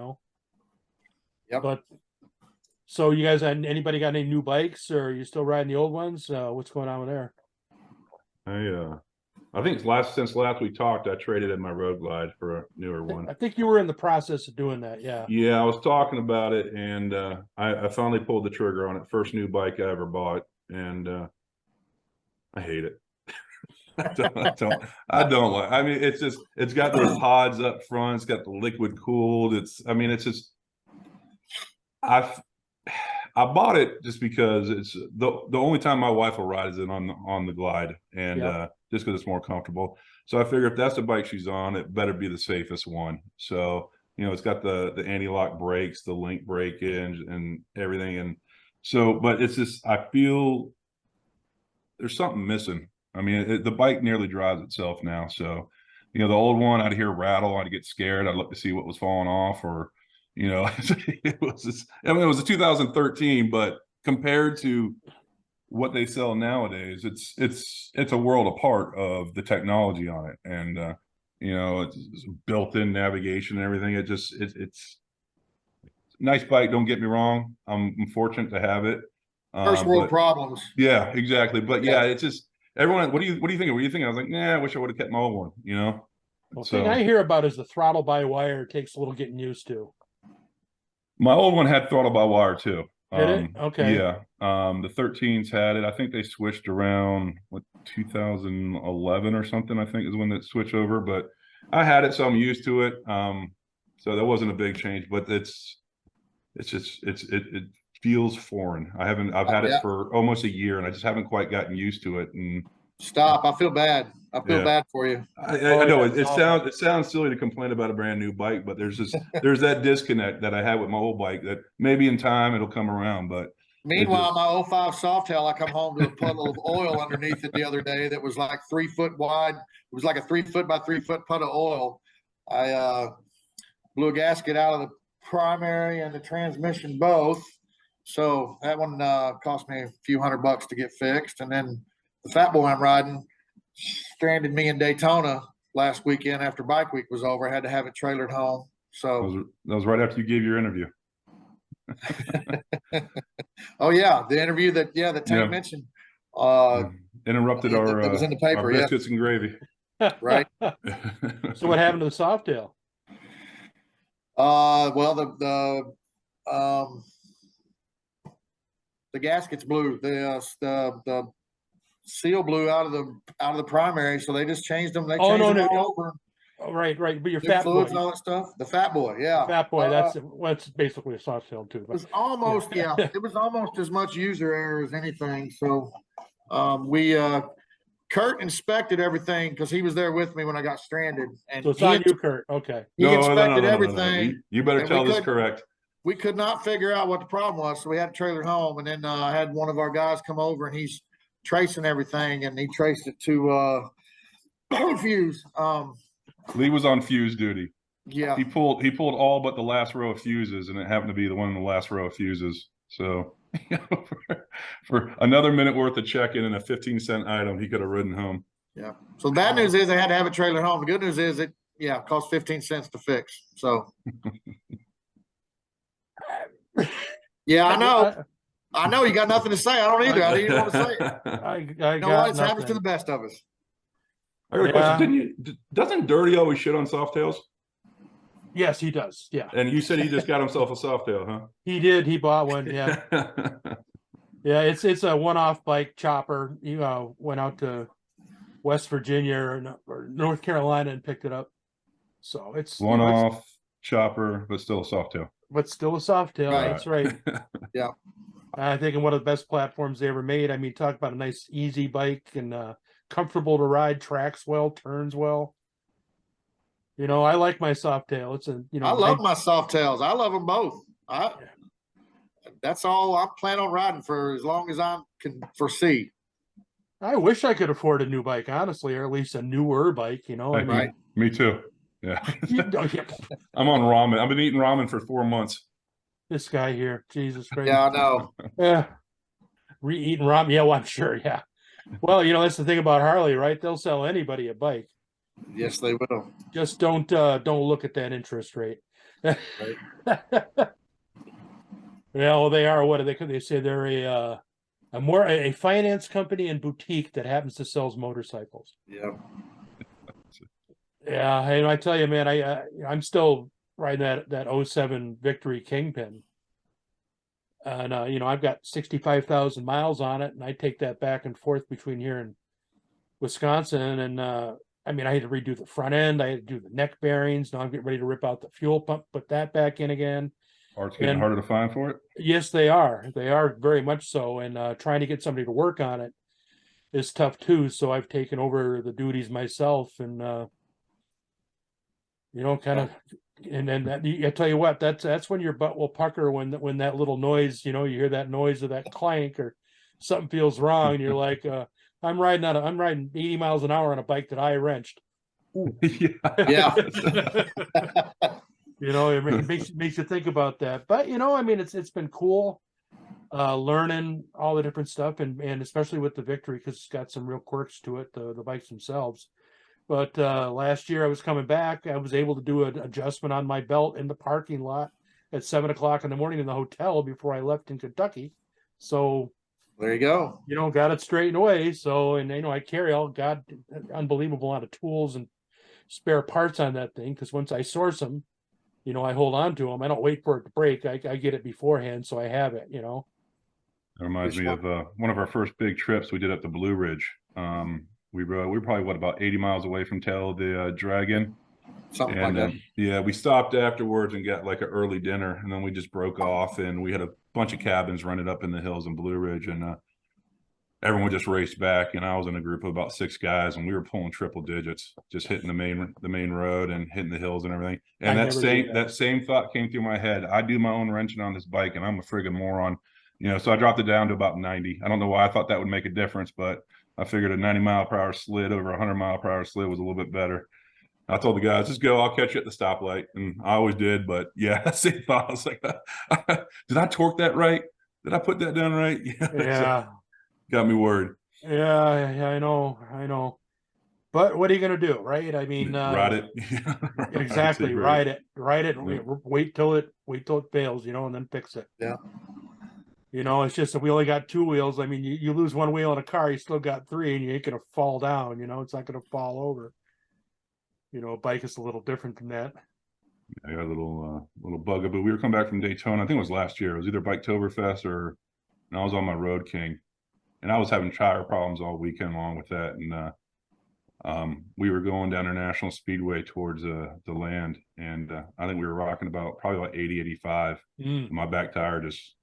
Yep. But so you guys, anybody got any new bikes, or are you still riding the old ones? What's going on with there? I think since last we talked, I traded in my Road Glide for a newer one. I think you were in the process of doing that. Yeah. Yeah, I was talking about it, and I finally pulled the trigger on it. First new bike I ever bought, and I hate it. I don't like. I mean, it's got those pods up front. It's got the liquid cooled. I bought it just because it's the only time my wife will ride is on the Glide, and just because it's more comfortable. So I figure if that's the bike she's on, it better be the safest one. So it's got the anti-lock brakes, the link breakage, and everything. And so, but it's just, I feel there's something missing. I mean, the bike nearly drives itself now. So the old one, I'd hear rattle, I'd get scared, I'd look to see what was falling off, or it was just, I mean, it was a 2013, but compared to what they sell nowadays, it's a world apart of the technology on it, and it's built-in navigation and everything. It's a nice bike, don't get me wrong. I'm fortunate to have it. First world But problems. yeah, exactly. But yeah, it's just everyone. What do you think? What do you think? I was like, nah, I wish I would have kept my old one. Well, So thing I hear about is the throttle by wire takes a little getting used to. my old one had throttle by wire too. Did it? Okay. Yeah. The 13s had it. I think they switched around 2011 or something, I think is when they switched over, but I had it, so I'm used to it. So that wasn't a big change, but it feels foreign. I've had it for almost a year, and I just haven't quite gotten used to it. And Stop. I feel bad. I feel bad for you. I know it sounds silly to complain about a brand new bike, but there's that disconnect that I had with my old bike that maybe in time it'll come around. But meanwhile, my 05 Softail, I come home to a puddle of oil underneath it the other day that was like 3 foot wide. It was like a 3 foot by 3 foot puddle of oil. I blew a gasket out of the primary and the transmission both. So that one cost me a few $100 to get fixed. And then the fat boy I'm riding stranded me in Daytona last weekend after bike week was over. I had to have it trailered home. So that was right after you gave your interview. Oh yeah, the interview that Tank mentioned. Interrupted it was in the paper. Our biscuits and gravy. Right. So what happened to the Softail? Well, the gaskets blew. The seal blew out of the primary, so they just changed them. They changed them all over. Oh, right. But your New fat fluids boy, and all that stuff. The fat boy, yeah. fat boy. That's basically a Softail too. It was almost it was almost as much user error as anything. So Kurt inspected everything because he was there with me when I got stranded. And so it's on you, Kurt. Okay. He inspected everything. No. You better tell this correct. We could not figure out what the problem was, so we had to trailer home. And then I had one of our guys come over, and he's tracing everything, and he traced it to fuse. Lee was on fuse duty. Yeah. He pulled all but the last row of fuses, and it happened to be the one in the last row of fuses. So for another minute worth of check-in and a 15-cent item, he could have ridden home. Yeah. So the bad news is I had to have it trailered home. The good news is it cost 15 cents to fix. So yeah, I know you got nothing to say. I don't either. I didn't want to say it. I got it happens to the best of us. I got a question. Doesn't Dirty always shit on Softails? Yes, he does. Yeah. And you said he just got himself a Softail, huh? He did. He bought one. Yeah. Yeah. It's a one-off bike chopper. He went out to West Virginia or North Carolina and picked it up. So it's one-off chopper, but still a Softail. But still a Softail. Right. That's right. Yeah. I think one of the best platforms they ever made. I mean, talk about a nice, easy bike and comfortable to ride, tracks well, turns well. I like my Softail. It's I love my Softails. I love them both. That's all I plan on riding for as long as I can foresee. I wish I could afford a new bike, honestly, or at least a newer bike. Right. Me too. Yeah. I'm on ramen. I've been eating ramen for 4 months. This guy here, Jesus Christ. Yeah, I know. Yeah. Eating ramen. Yeah, well, I'm sure. Yeah. Well, that's the thing about Harley, right? They'll sell anybody a bike. Yes, they will. Just don't look at that interest rate. Right. Yeah, well, they are. What do they say? They're a finance company and boutique that happens to sell motorcycles. Yeah. Yeah, I tell you, man, I'm still riding that 07 Victory Kingpin, and I've got 65,000 miles on it, and I take that back and forth between here and Wisconsin, and I had to redo the front end, I had to do the neck bearings. Now I'm getting ready to rip out the fuel pump, put that back in again. Parts getting harder to find for it? Yes, they are. They are very much so, and trying to get somebody to work on it is tough too. So I've taken over the duties myself, and kind of, and then I tell you what, that's when your butt will pucker when that little noise, you hear that noise of that clank or something feels wrong, and you're like, I'm riding 80 miles an hour on a bike that I wrenched. Yeah. You know, it makes you think about that. But you know, I mean, it's been cool learning all the different stuff, and especially with the Victory, because it's got some real quirks to it, the bikes themselves. But last year I was coming back, I was able to do an adjustment on my belt in the parking lot at 7 o'clock in the morning in the hotel before I left in Kentucky. So There you go. you know, got it straightened away. So, and you know, I carry all unbelievable amount of tools and spare parts on that thing, because once I source them, you know, I hold on to them. I don't wait for it to break. I get it beforehand, so I have it. You know. It reminds me of one of our first big trips we did up the Blue Ridge. We were probably about 80 miles away from Tail of the Dragon. Something like that. Yeah, we stopped afterwards and got like an early dinner, and then we just broke off, and we had a bunch of cabins rented up in the hills in Blue Ridge, and everyone just raced back. And I was in a group of about 6 guys, and we were pulling triple digits, just hitting the main road and hitting the hills and everything. And that same thought came through my head. I do my own wrenching on this bike, and I'm a friggin' moron. You know, so I dropped it down to about 90. I don't know why I thought that would make a difference, but I figured a 90-mile-per-hour slid over a 100-mile-per-hour slid was a little bit better. I told the guys, just go, I'll catch you at the stoplight. And I always did. But yeah, same thought. I was like, did I torque that right? Did I put that down right? Yeah. So, got me worried. Yeah, I know. But what are you going to do, right? I mean, ride it. Exactly. Ride it. Yeah. Wait till it fails, you know, and then fix it. Yeah. You know, it's just that we only got 2 wheels. I mean, you lose one wheel in a car, you still got 3, and you ain't going to fall down. You know, it's not going to fall over. You know, a bike is a little different than that. I got a little bugaboo. We were coming back from Daytona. I think it was last year. It was either Biketoberfest and I was on my Road King, and I was having tire problems all weekend along with that. And we were going down International Speedway towards the land, and I think we were rocking probably about 80, 85. My back tire just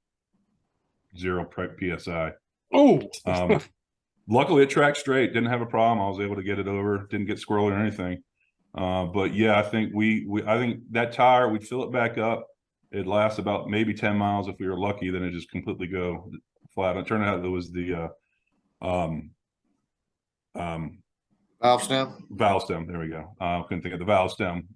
0 PSI. Oh. Luckily it tracked straight, didn't have a problem. I was able to get it over, didn't get squirrely or anything. But yeah, I think I think that tire, we'd fill it back up. It lasts about maybe 10 miles if we were lucky, then it just completely go flat. It turned out it was the Valve stem. Valve stem. There we go. Couldn't think of the valve stem.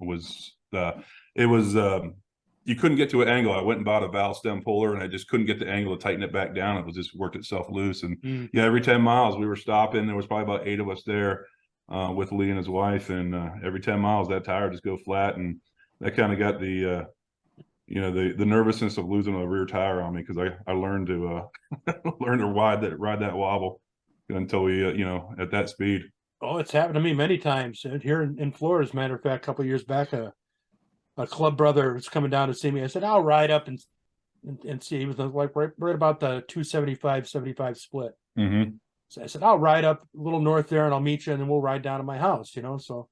You couldn't get to an angle. I went and bought a valve stem puller, and I just couldn't get the angle to tighten it back down. It was just worked itself loose. And yeah, every 10 miles we were stopping. There was probably about 8 of us there with Lee and his wife. And every 10 miles that tire just go flat. And that kind of got the nervousness of losing a rear tire on me, because I learned to ride that wobble until we at that speed. Oh, it's happened to me many times. And here in Florida, as a matter of fact, a couple of years back, a club brother was coming down to see me. I said, I'll ride up and see. He was like right about the 275-75 split. So I said, I'll ride up a little north there and I'll meet you, and then we'll ride down to my house, you know. So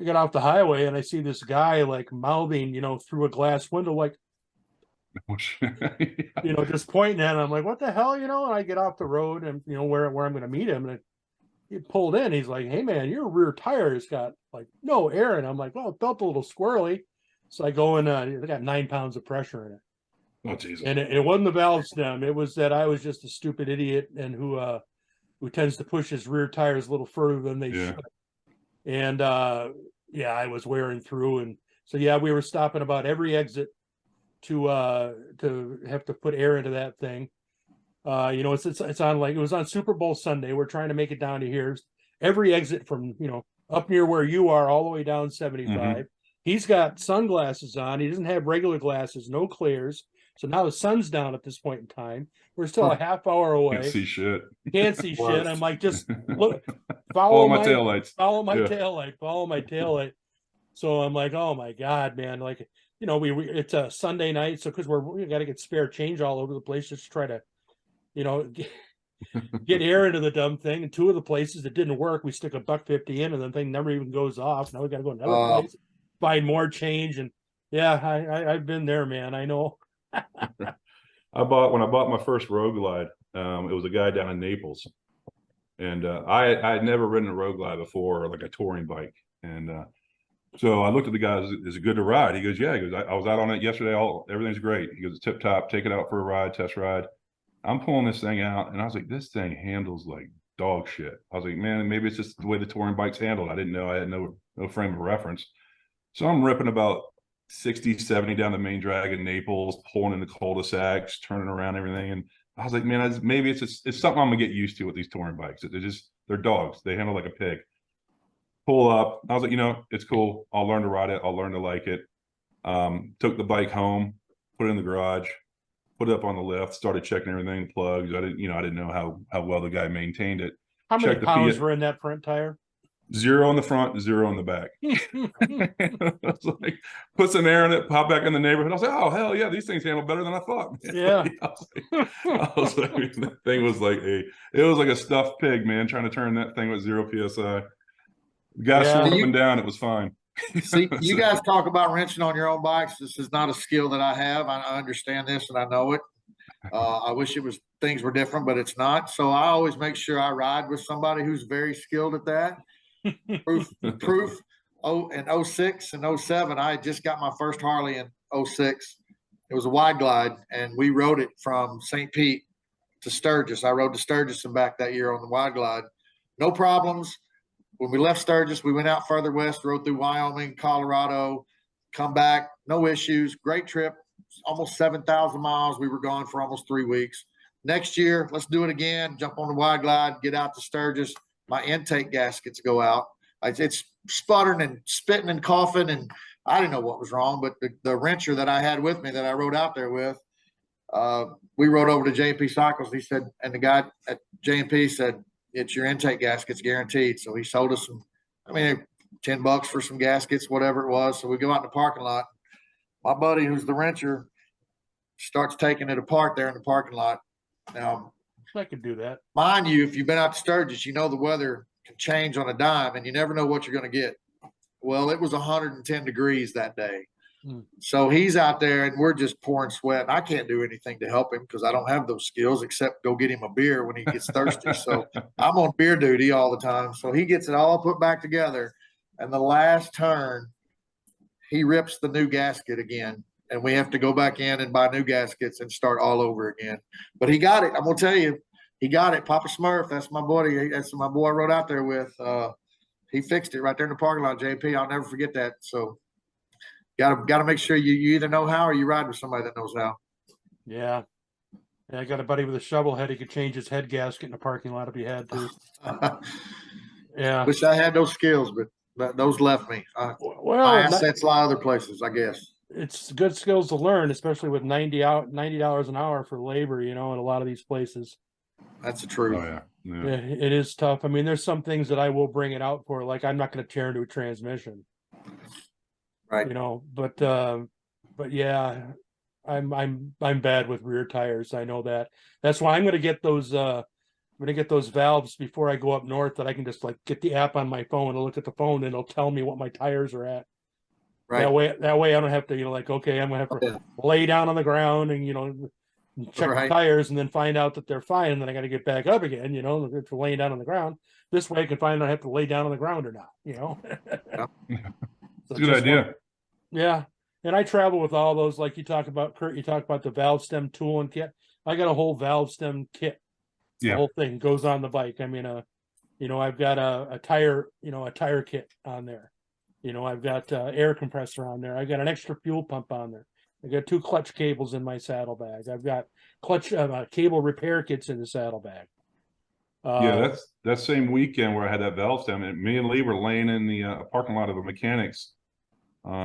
I get off the highway and I see this guy like mouthing, you know, through a glass window, like, you know, just pointing at him. I'm like, what the hell, you know? And I get off the road and, you know, where I'm going to meet him. And he pulled in. He's like, hey, man, your rear tire has got like no air. And I'm like, well, it felt a little squirrely. So I go in, it got 9 pounds of pressure in it. Oh, Jesus. And it wasn't the valve stem. It was that I was just a stupid idiot and who tends to push his rear tires a little further than they should. And yeah, I was wearing through. And so, yeah, we were stopping about every exit to have to put air into that thing. You know, it's on, like, it was on Super Bowl Sunday. We're trying to make it down to here. Every exit from, you know, up near where you are all the way down 75. He's got sunglasses on. He doesn't have regular glasses, no clears. So now the sun's down at this point in time. We're still a half hour away. Can't see shit. Can't see shit. I'm like, just look, follow my taillights. Follow my taillight. Follow my taillight. So I'm like, oh my God, man. Like, you know, it's a Sunday night. So because we got to get spare change all over the place just to try to, you know, get air into the dumb thing. And 2 of the places that didn't work, we stick $1.50 in, and the thing never even goes off. Now we got to go another place, find more change. And yeah, I've been there, man. I know. When I bought my first Road Glide, it was a guy down in Naples, and I had never ridden a Road Glide before, like a touring bike. And so I looked at the guy. Is it good to ride? He goes, yeah. He goes, I was out on it yesterday. Everything's great. He goes, tip top. Take it out for a ride, test ride. I'm pulling this thing out, and I was like, this thing handles like dog shit. I was like, man, maybe it's just the way the touring bike's handled. I didn't know. I had no frame of reference. So I'm ripping about 60, 70 down the main drag in Naples, pulling in the cul-de-sacs, turning around everything. And I was like, man, maybe it's something I'm gonna get used to with these touring bikes. They're dogs. They handle like a pig. Pull up. I was like, it's cool. I'll learn to ride it. I'll learn to like it. Took the bike home, put it in the garage, put it up on the lift, started checking everything, plugs. I didn't know how well the guy maintained it. How many Checked the pounds were in that front tire? 0 on the front, 0 on the back. I was like, put some air in it, pop back in the neighborhood. I was like, oh hell yeah, these things handle better than I thought. Yeah. I was like, the thing was like it was like a stuffed pig, man, trying to turn that thing with 0 psi. The guy Yeah. slowed up and down, it was fine. See, you guys talk about wrenching on your own bikes. This is not a skill that I have. I understand this and I know it. I wish things were different, but it's not. So I always make sure I ride with somebody who's very skilled at that. Proof. In 06 and 07, I had just got my first Harley in 06. It was a wide glide, and we rode it from St. Pete to Sturgis. I rode to Sturgis and back that year on the wide glide. No problems. When we left Sturgis, we went out further west, rode through Wyoming, Colorado, come back, no issues. Great trip, almost 7,000 miles. We were gone for almost 3 weeks. Next year, let's do it again. Jump on the wide glide, get out to Sturgis. My intake gaskets go out. It's sputtering and spitting and coughing, and I didn't know what was wrong. But the wrencher that I had with me that I rode out there with, we rode over to J&P Cycles. He said, and the guy at J&P said, it's your intake gaskets guaranteed. So he sold us some, $10 for some gaskets, whatever it was. So we go out in the parking lot. My buddy, who's the wrencher, starts taking it apart there in the parking lot. Now, I could do that. mind you, if you've been out to Sturgis, the weather can change on a dime and you never know what you're going to get. Well, it was 110 degrees that day. So he's out there and we're just pouring sweat. And I can't do anything to help him because I don't have those skills except go get him a beer when he gets thirsty. So I'm on beer duty all the time. So he gets it all put back together. And the last turn, he rips the new gasket again. And we have to go back in and buy new gaskets and start all over again. But he got it. I'm going to tell you, he got it. Papa Smurf, that's my buddy. That's my boy I rode out there with. He fixed it right there in the parking lot, JP. I'll never forget that. So got to make sure you either know how or you ride with somebody that knows how. Yeah. I got a buddy with a shovel head. He could change his head gasket in the parking lot if he had to. Yeah. Wish I had those skills, but those left me. My assets lie other places, I guess. It's good skills to learn, especially with $90 an hour for labor, in a lot of these places. That's the truth. Oh yeah. Yeah, it is tough. There's some things that I will bring it out for, like I'm not going to tear into a transmission, right? But yeah, I'm bad with rear tires. I know that. That's why I'm going to get those. I'm going to get those valves before I go up north, that I can just get the app on my phone and look at the phone and it'll tell me what my tires are at. Right. That way I don't have to, okay, I'm going to have to lay down on the ground and, check the tires and then find out that they're fine. And then I got to get back up again, for laying down on the ground. This way I can find out I have to lay down on the ground or not, Yeah. So good idea. Yeah. And I travel with all those, like you talk about, Kurt, you talk about the valve stem tool and kit. I got a whole valve stem kit. Yeah. The whole thing goes on the bike. I've got a tire kit on there. I've got air compressor on there. I got an extra fuel pump on there. I got 2 clutch cables in my saddlebag. I've got clutch cable repair kits in the saddlebag. Yeah, that same weekend where I had that valve stem, and me and Lee were laying in the parking lot of a mechanic's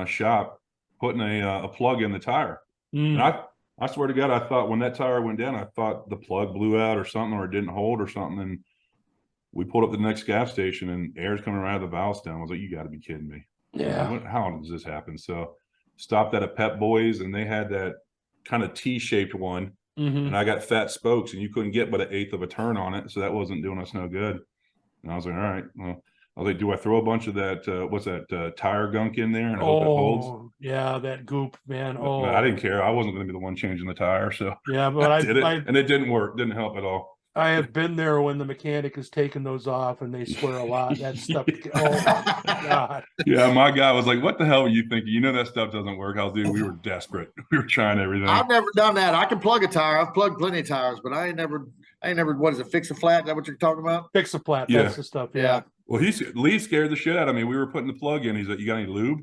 shop, putting a plug in the tire. And I swear to God, I thought when that tire went down, I thought the plug blew out or something, or it didn't hold or something. And we pulled up to the next gas station, and air's coming out of the valve stem. I was like, "You got to be kidding me!" Yeah. How does this happen? So stopped at a Pep Boys, and they had that kind of T-shaped one, and I got fat spokes, and you couldn't get but 1/8 of a turn on it, so that wasn't doing us no good. And I was like, all right, well, I was like, do I throw a bunch of that what's that tire gunk in there and hope it holds? Yeah, that goop, man. But I didn't care. I wasn't going to be the one changing the tire, so yeah, but I did it, and it didn't work. Didn't help at all. I have been there when the mechanic is taking those off and they swear a lot. That stuff. Oh my God. Yeah, my guy was like, "What the hell were you thinking? You know that stuff doesn't work." I'll do. We were desperate. We were trying everything. I've never done that. I can plug a tire. I've plugged plenty of tires, but I ain't never. What is it? Fix a flat? Is that what you're talking about? Fix a flat. Yeah. That's the stuff. Yeah. Well, Lee scared the shit out of me. We were putting the plug in. He's like, "You got any lube?"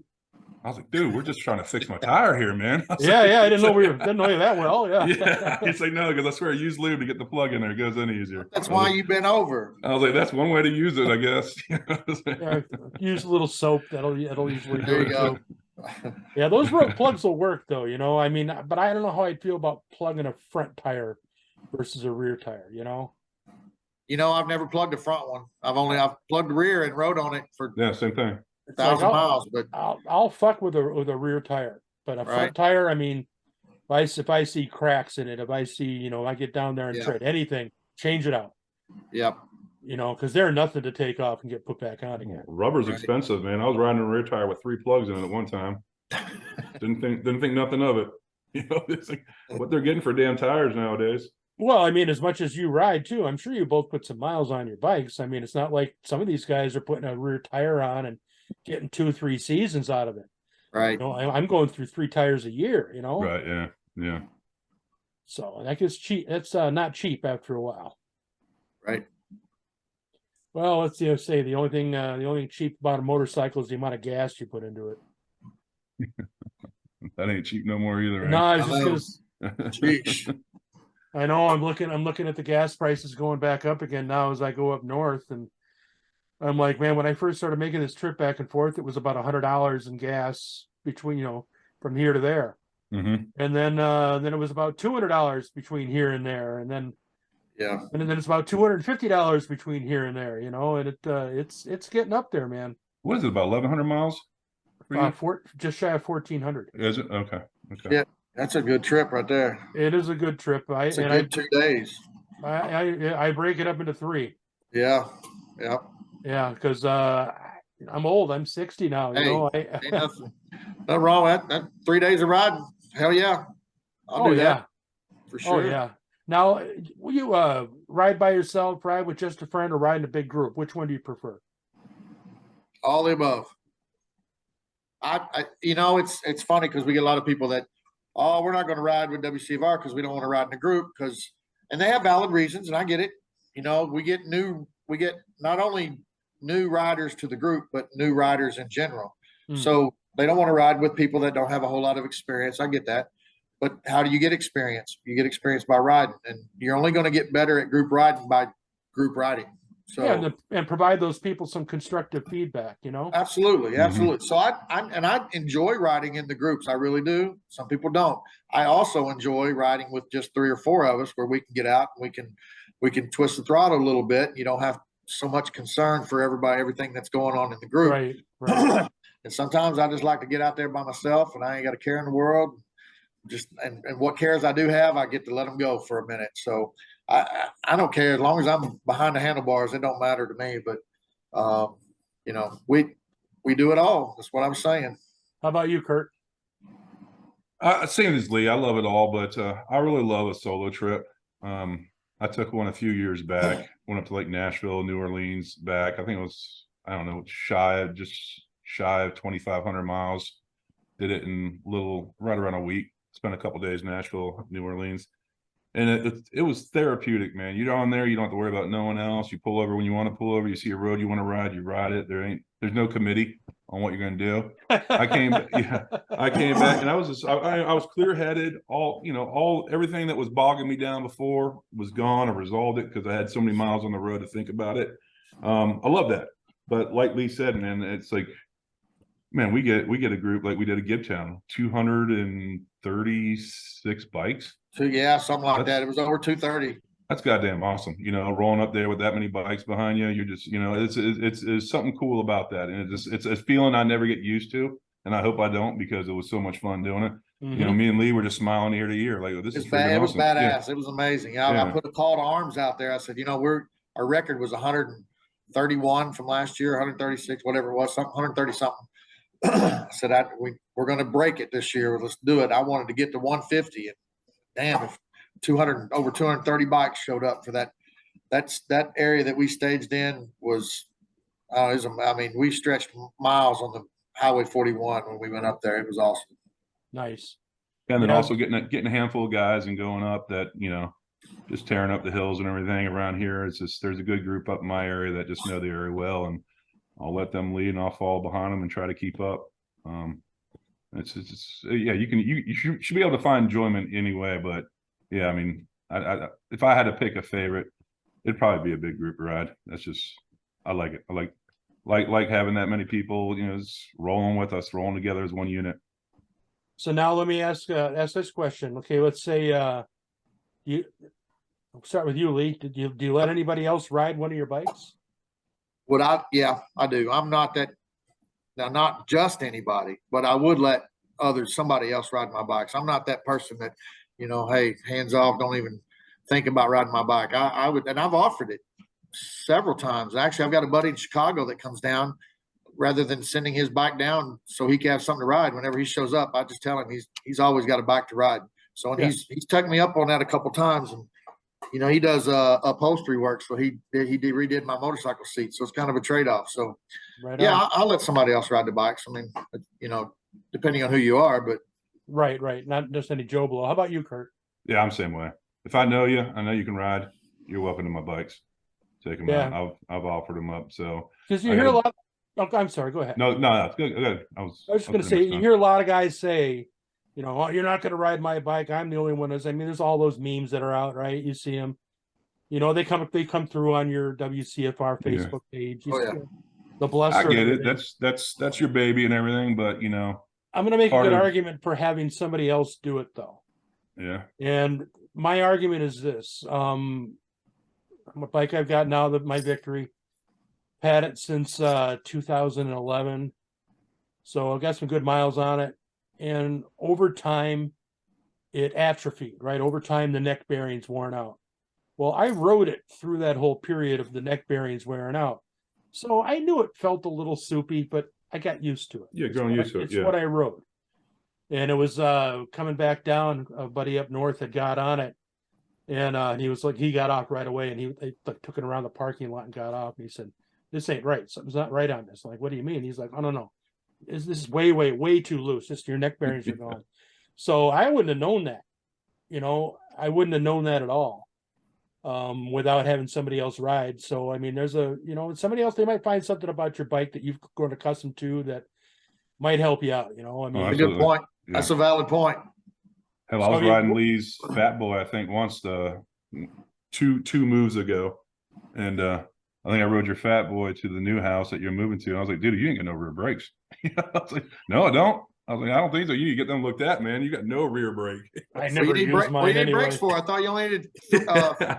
I was like, "Dude, we're just trying to fix my tire here, man." Yeah, yeah. I didn't know didn't know you that well. Yeah. Yeah. He's like, "No, because I swear I use lube to get the plug in there. It goes in easier." That's why you've been over. I was like, "That's one way to use it, I guess." Yeah, use a little soap. That'll usually There do you it go. too. Yeah, those plugs will work though. You know, I mean, but I don't know how I'd feel about plugging a front tire versus a rear tire. You know. I've never plugged the front one. I've plugged the rear and rode on it for Yeah, same thing. 1,000 miles. But I'll fuck with a rear tire, but a front Right. tire, I mean, if I see cracks in it, if I see, I get down there and Yeah. tread anything, change it out. yep, Because they're nothing to take off and get put back on again. Rubber's Right. expensive, man. I was riding a rear tire with 3 plugs in it at one time. Didn't think nothing of it. It's like what they're getting for damn tires nowadays. Well, I mean, as much as you ride too, I'm sure you both put some miles on your bikes. I mean, it's not like some of these guys are putting a rear tire on and getting 2-3 seasons out of it. right. I'm going through 3 tires a year, Right, yeah. So that gets cheap. That's not cheap after a while. Right. Well, let's say the only thing cheap about a motorcycle is the amount of gas you put into it. That ain't cheap no more either. No, I was I know. just Sheesh. I know I'm looking at the gas prices going back up again now as I go up north, and I'm like, man, when I first started making this trip back and forth, it was about $100 in gas between, from here to there. Mm-hmm. And then it was about $200 between here and there, and then Yeah. then it's about $250 between here and there, and it's getting up there, man. What is it, about 1,100 miles? for you? Just shy of 1,400. Is it? Okay. Yeah. That's a good trip right there. It is a good trip. It's a good 2 days. I break it up into 3. Yeah. Yeah. Yeah, because I'm old. I'm 60 now. Ain't nothing wrong with that. 3 days of riding. Hell yeah. I'll do that for sure. Oh yeah. Now, will you ride by yourself, ride with just a friend, or ride in a big group? Which one do you prefer? All the above. It's funny because we get a lot of people that, we're not going to ride with WCFR because we don't want to ride in a group and they have valid reasons, and I get it. We get not only new riders to the group, but new riders in general. So they don't want to ride with people that don't have a whole lot of experience. I get that. But how do you get experience? You get experience by riding, and you're only going to get better at group riding by group riding. So yeah, and provide those people some constructive feedback, Absolutely. So I enjoy riding in the groups. I really do. Some people don't. I also enjoy riding with just 3 or 4 of us, where we can get out and we can twist the throttle a little bit. You don't have so much concern for everything that's going on in the group. Right. And sometimes I just like to get out there by myself, and I ain't got a care in the world. And what cares I do have, I get to let them go for a minute. So I don't care as long as I'm behind the handlebars. It don't matter to me. But we do it all. That's what I'm saying. How about you, Kurt? Same as Lee. I love it all, but I really love a solo trip. I took one a few years back. Went up to like Nashville, New Orleans, back. I think it was, I don't know, just shy of 2,500 miles. Did it in right around a week. Spent a couple days in Nashville, New Orleans. And it was therapeutic, man. You're on there, you don't have to worry about no one else. You pull over when you want to pull over. You see a road you want to ride, you ride it. There's no committee on what you're going to do. I came back, and I was clear headed. Everything that was bogging me down before was gone. I resolved it because I had so many miles on the road to think about it. I love that. But like Lee said, man, it's like, man, we get a group like we did at Gibtown, 236 bikes. So yeah, something like that. It was over 230. That's goddamn awesome. Rolling up there with that many bikes behind you, you're just, it's something cool about that. And it's a feeling I never get used to. And I hope I don't, because it was so much fun doing it. Mm-hmm. Me and Lee were just smiling ear to ear. Like, oh, this is freaking It was awesome. badass. Yeah. It was amazing. I put a call to arms out there. I said, our record was 131 from last year, 136, whatever it was, 130 something. I said, we're going to break it this year. Let's do it. I wanted to get to 150, and damn, if over 230 bikes showed up for that that area that we staged in was, I mean, we stretched miles on the Highway 41 when we went up there. It was awesome. Nice. And then Yeah. also getting a handful of guys and going up that, just tearing up the hills and everything around here. It's just, there's a good group up in my area that just know the area well, and I'll let them lead and I'll fall behind them and try to keep up. Yeah, you should be able to find enjoyment anyway, but yeah, I mean, if I had to pick a favorite, it'd probably be a big group ride. That's just, I like it. I like having that many people, rolling with us, rolling together as one unit. So now let me ask this question. Okay, let's say I'll start with you, Lee. Do you let anybody else ride one of your bikes? Yeah, I do. I'm not that, now, not just anybody, but I would let somebody else ride my bikes. I'm not that person that, hey, hands off, don't even think about riding my bike. I would, and I've offered it several times. Actually, I've got a buddy in Chicago that comes down, rather than sending his bike down so he can have something to ride. Whenever he shows up, I just tell him he's always got a bike to ride. So, and Yeah. he's tucked me up on that a couple times, and he does upholstery work. So he redid my motorcycle seat. So it's kind of a trade-off. So Right. yeah, I'll let somebody else ride the bikes. I mean, depending on who you are, but Right. Not just any Joe Blow. How about you, Kurt? Yeah, I'm the same way. If I know you, I know you can ride, you're welcome to my bikes. Take them Yeah. out. I've offered them up. So Because you hear a lot. Oh, I'm sorry. Go ahead. no, it's good. Good. I was just going to say, you hear a lot of guys say, oh, you're not going to ride my bike. I'm the only one. I mean, there's all those memes that are out, right? You see them. They come through on your WCFR Facebook page. You see the blesser. I get it. That's your baby and everything, but I'm going to make a good argument for having somebody else do it, though. Yeah. And my argument is this: my bike I've got now, my Victory, had it since 2011, so I've got some good miles on it. And over time, it atrophied. Right, over time, the neck bearings worn out. Well, I rode it through that whole period of the neck bearings wearing out, so I knew it felt a little soupy, but I got used to it. Yeah, growing used to it. It's what I rode. And it was coming back down. A buddy up north had got on it, and he was like, he got off right away, and they took it around the parking lot and got off. And he said, "This ain't right. Something's not right on this." I'm like, "What do you mean?" He's like, "Oh no. This is way too loose. Just your neck bearings are gone." So I wouldn't have known that. I wouldn't have known that at all without having somebody else ride. So I mean, there's somebody else. They might find something about your bike that you've grown accustomed to that might help you out. I mean, that's a good point. Yeah. That's a valid point. Hell, I was riding Lee's Fat Boy, I think, once two moves ago, and I think I rode your Fat Boy to the new house that you're moving to. And I was like, "Dude, you ain't got no rear brakes." I was like, "No, I don't." I was like, "I don't think so. You need to get them looked at, man. You got no rear brake." I never used mine What do you need anyway. brakes for? I thought you only needed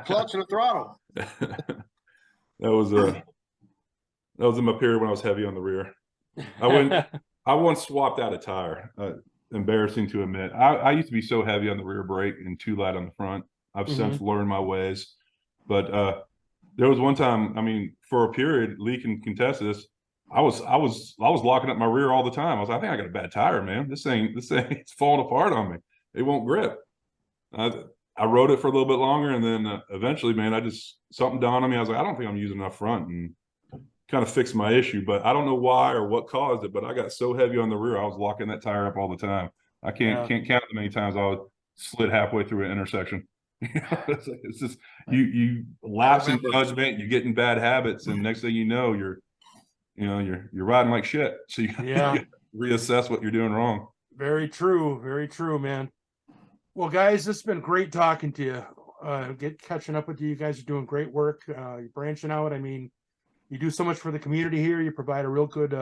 clutch and a throttle. That was in my period when I was heavy on the rear. I once swapped out a tire. Embarrassing to admit. I used to be so heavy on the rear brake and too light on the front. I've since learned my ways, but there was one time. I mean, for a period, Lee can contest this. I was locking up my rear all the time. I was like, I think I got a bad tire, man. This thing, it's falling apart on me. It won't grip. I rode it for a little bit longer, and then eventually, man, something dawned on me. I was like, I don't think I'm using enough front, and kind of fixed my issue. But I don't know why or what caused it. But I got so heavy on the rear, I was locking that tire up all the time. I can't count how many times I slid halfway through an intersection. It's just you lapse in judgment, you get in bad habits, and next thing you know, you're riding like shit. So you reassess what you're doing wrong. Very true, man. Well, guys, it's been great talking to you. Catching up with you. You guys are doing great work. You're branching out. I mean, you do so much for the community here. You provide a real good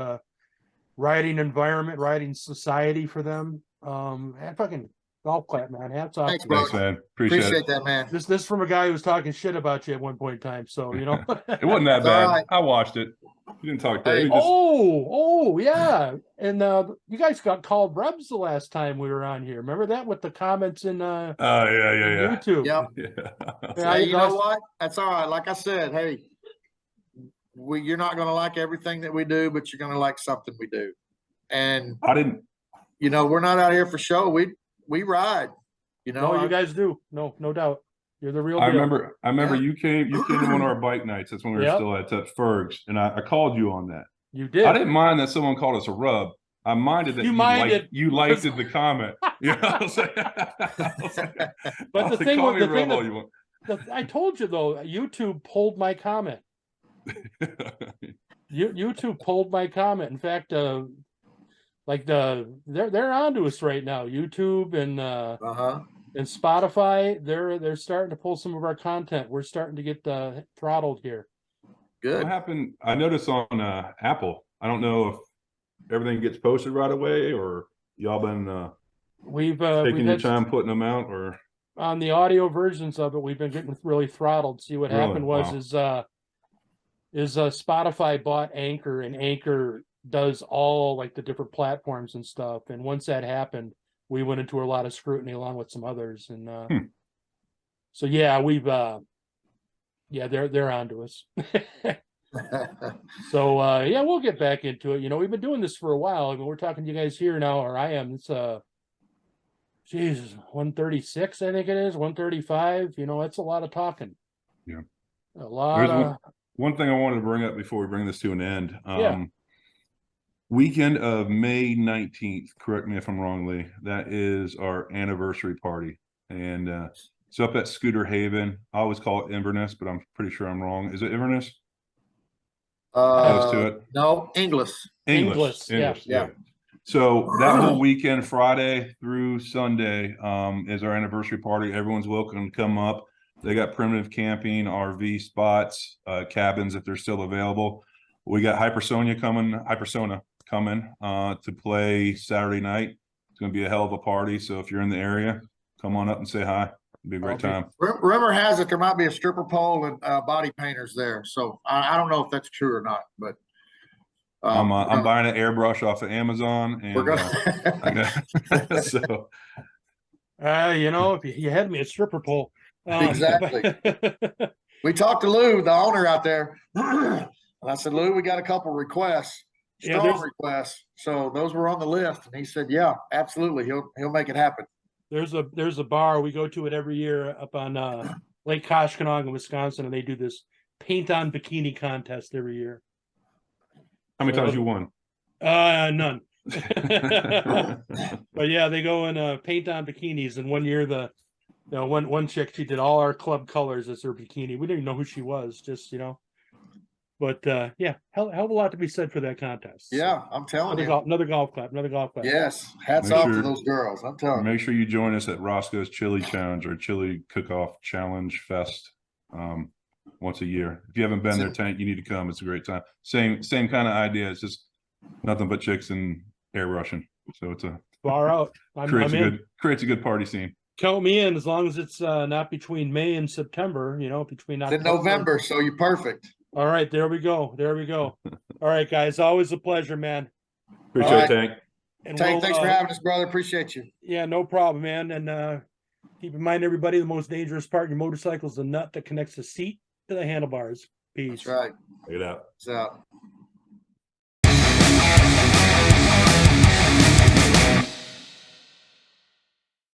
riding environment, riding society for them. Fucking golf clap, man. Hats off. Thanks, man. Appreciate that, man. This from a guy who was talking shit about you at one point in time. So it wasn't that bad. Right. I watched it. You didn't talk to me. Oh, yeah. And you guys got called Rebs the last time we were on here. Remember that with the comments in YouTube? Yep. Yeah, you know what? That's all right. Like I said, hey, you're not going to like everything that we do, but you're going to like something we do. And I didn't. We're not out here for show. We ride. No, you guys do. No doubt. You're the real I deal. remember Yeah. you came to one of our bike nights. That's when we were Yep. still at Ferg's, and I called you on that. You I did. didn't mind that someone called us a rub. I minded that You minded you liked the comment. Yeah, I was like, But the thing call with me the thing rub all you want. I told you though, YouTube pulled my comment. YouTube pulled my comment. In fact, like they're onto us right now. YouTube and and Spotify, they're starting to pull some of our content. We're starting to get throttled here. Good. What happened? I noticed on Apple. I don't know if everything gets posted right away, or y'all been We've taking your had time putting them out, or on the audio versions of it, we've been getting really throttled. See, what Really? happened was Wow. is Spotify bought Anchor, and Anchor does all like the different platforms and stuff. And once that happened, we went into a lot of scrutiny along with some others. And so yeah, we've yeah, they're onto us. So yeah, we'll get back into it. You know, we've been doing this for a while. I mean, we're talking to you guys here now, or I am. It's Jesus, 136, I think it is, 135. You know, it's a lot of talking. Yeah. A lot There's of one thing I wanted to bring up before we bring this to an end. Yeah. Weekend of May 19th, correct me if I'm wrong, Lee, that is our anniversary party. And it's up at Scooter Haven. I always call it Inverness, but I'm pretty sure I'm wrong. Is it Inverness? Close to it. No, English. Inglis, yeah. Yeah. So that whole weekend, Friday through Sunday, is our anniversary party. Everyone's welcome to come up. They got primitive camping, RV spots, cabins if they're still available. We got Hypersona coming to play Saturday night. It's going to be a hell of a party. So if you're in the area, come on up and say hi. It'll be a great time. Rumor has it there might be a stripper pole and body painters there. So I don't know if that's true or not, but I'm buying an airbrush off of Amazon, and we're gonna so You know, if you had me a stripper pole. Exactly. We talked to Lou, the owner out there, and I said, Lou, we got a couple requests, strong requests. So those were on the list, and he said, yeah, absolutely, he'll make it happen. There's a bar, we go to it every year up on Lake Koshkonong, Wisconsin, and they do this paint on bikini contest every year. how many times you won? None. But yeah, they go and paint on bikinis. And one year, one chick, she did all our club colors as her bikini. We didn't even know who she was, just But yeah, hell of a lot to be said for that contest. Yeah, I'm telling you. Another golf clap. Yes, hats off to those girls. I'm telling you. Make sure you join us at Roscoe's Chili Challenge or Chili Cook-Off Challenge Fest once a year. If you haven't been there, Tank, you need to come. It's a great time. Same kind of idea. It's just nothing but chicks and airbrushing. So it's a far out. Creates a good party scene. Count me in, as long as it's not between May and September. You know, between October. It's in November, so you're perfect. All right, there we go. All right, guys, always a pleasure, man. Appreciate it, Tank. And Tank, thanks for having us, brother. Appreciate you. Yeah, no problem, man. And keep in mind, everybody, the most dangerous part of your motorcycle is the nut that connects the seat to the handlebars. Peace. That's right. Check it out. It's out.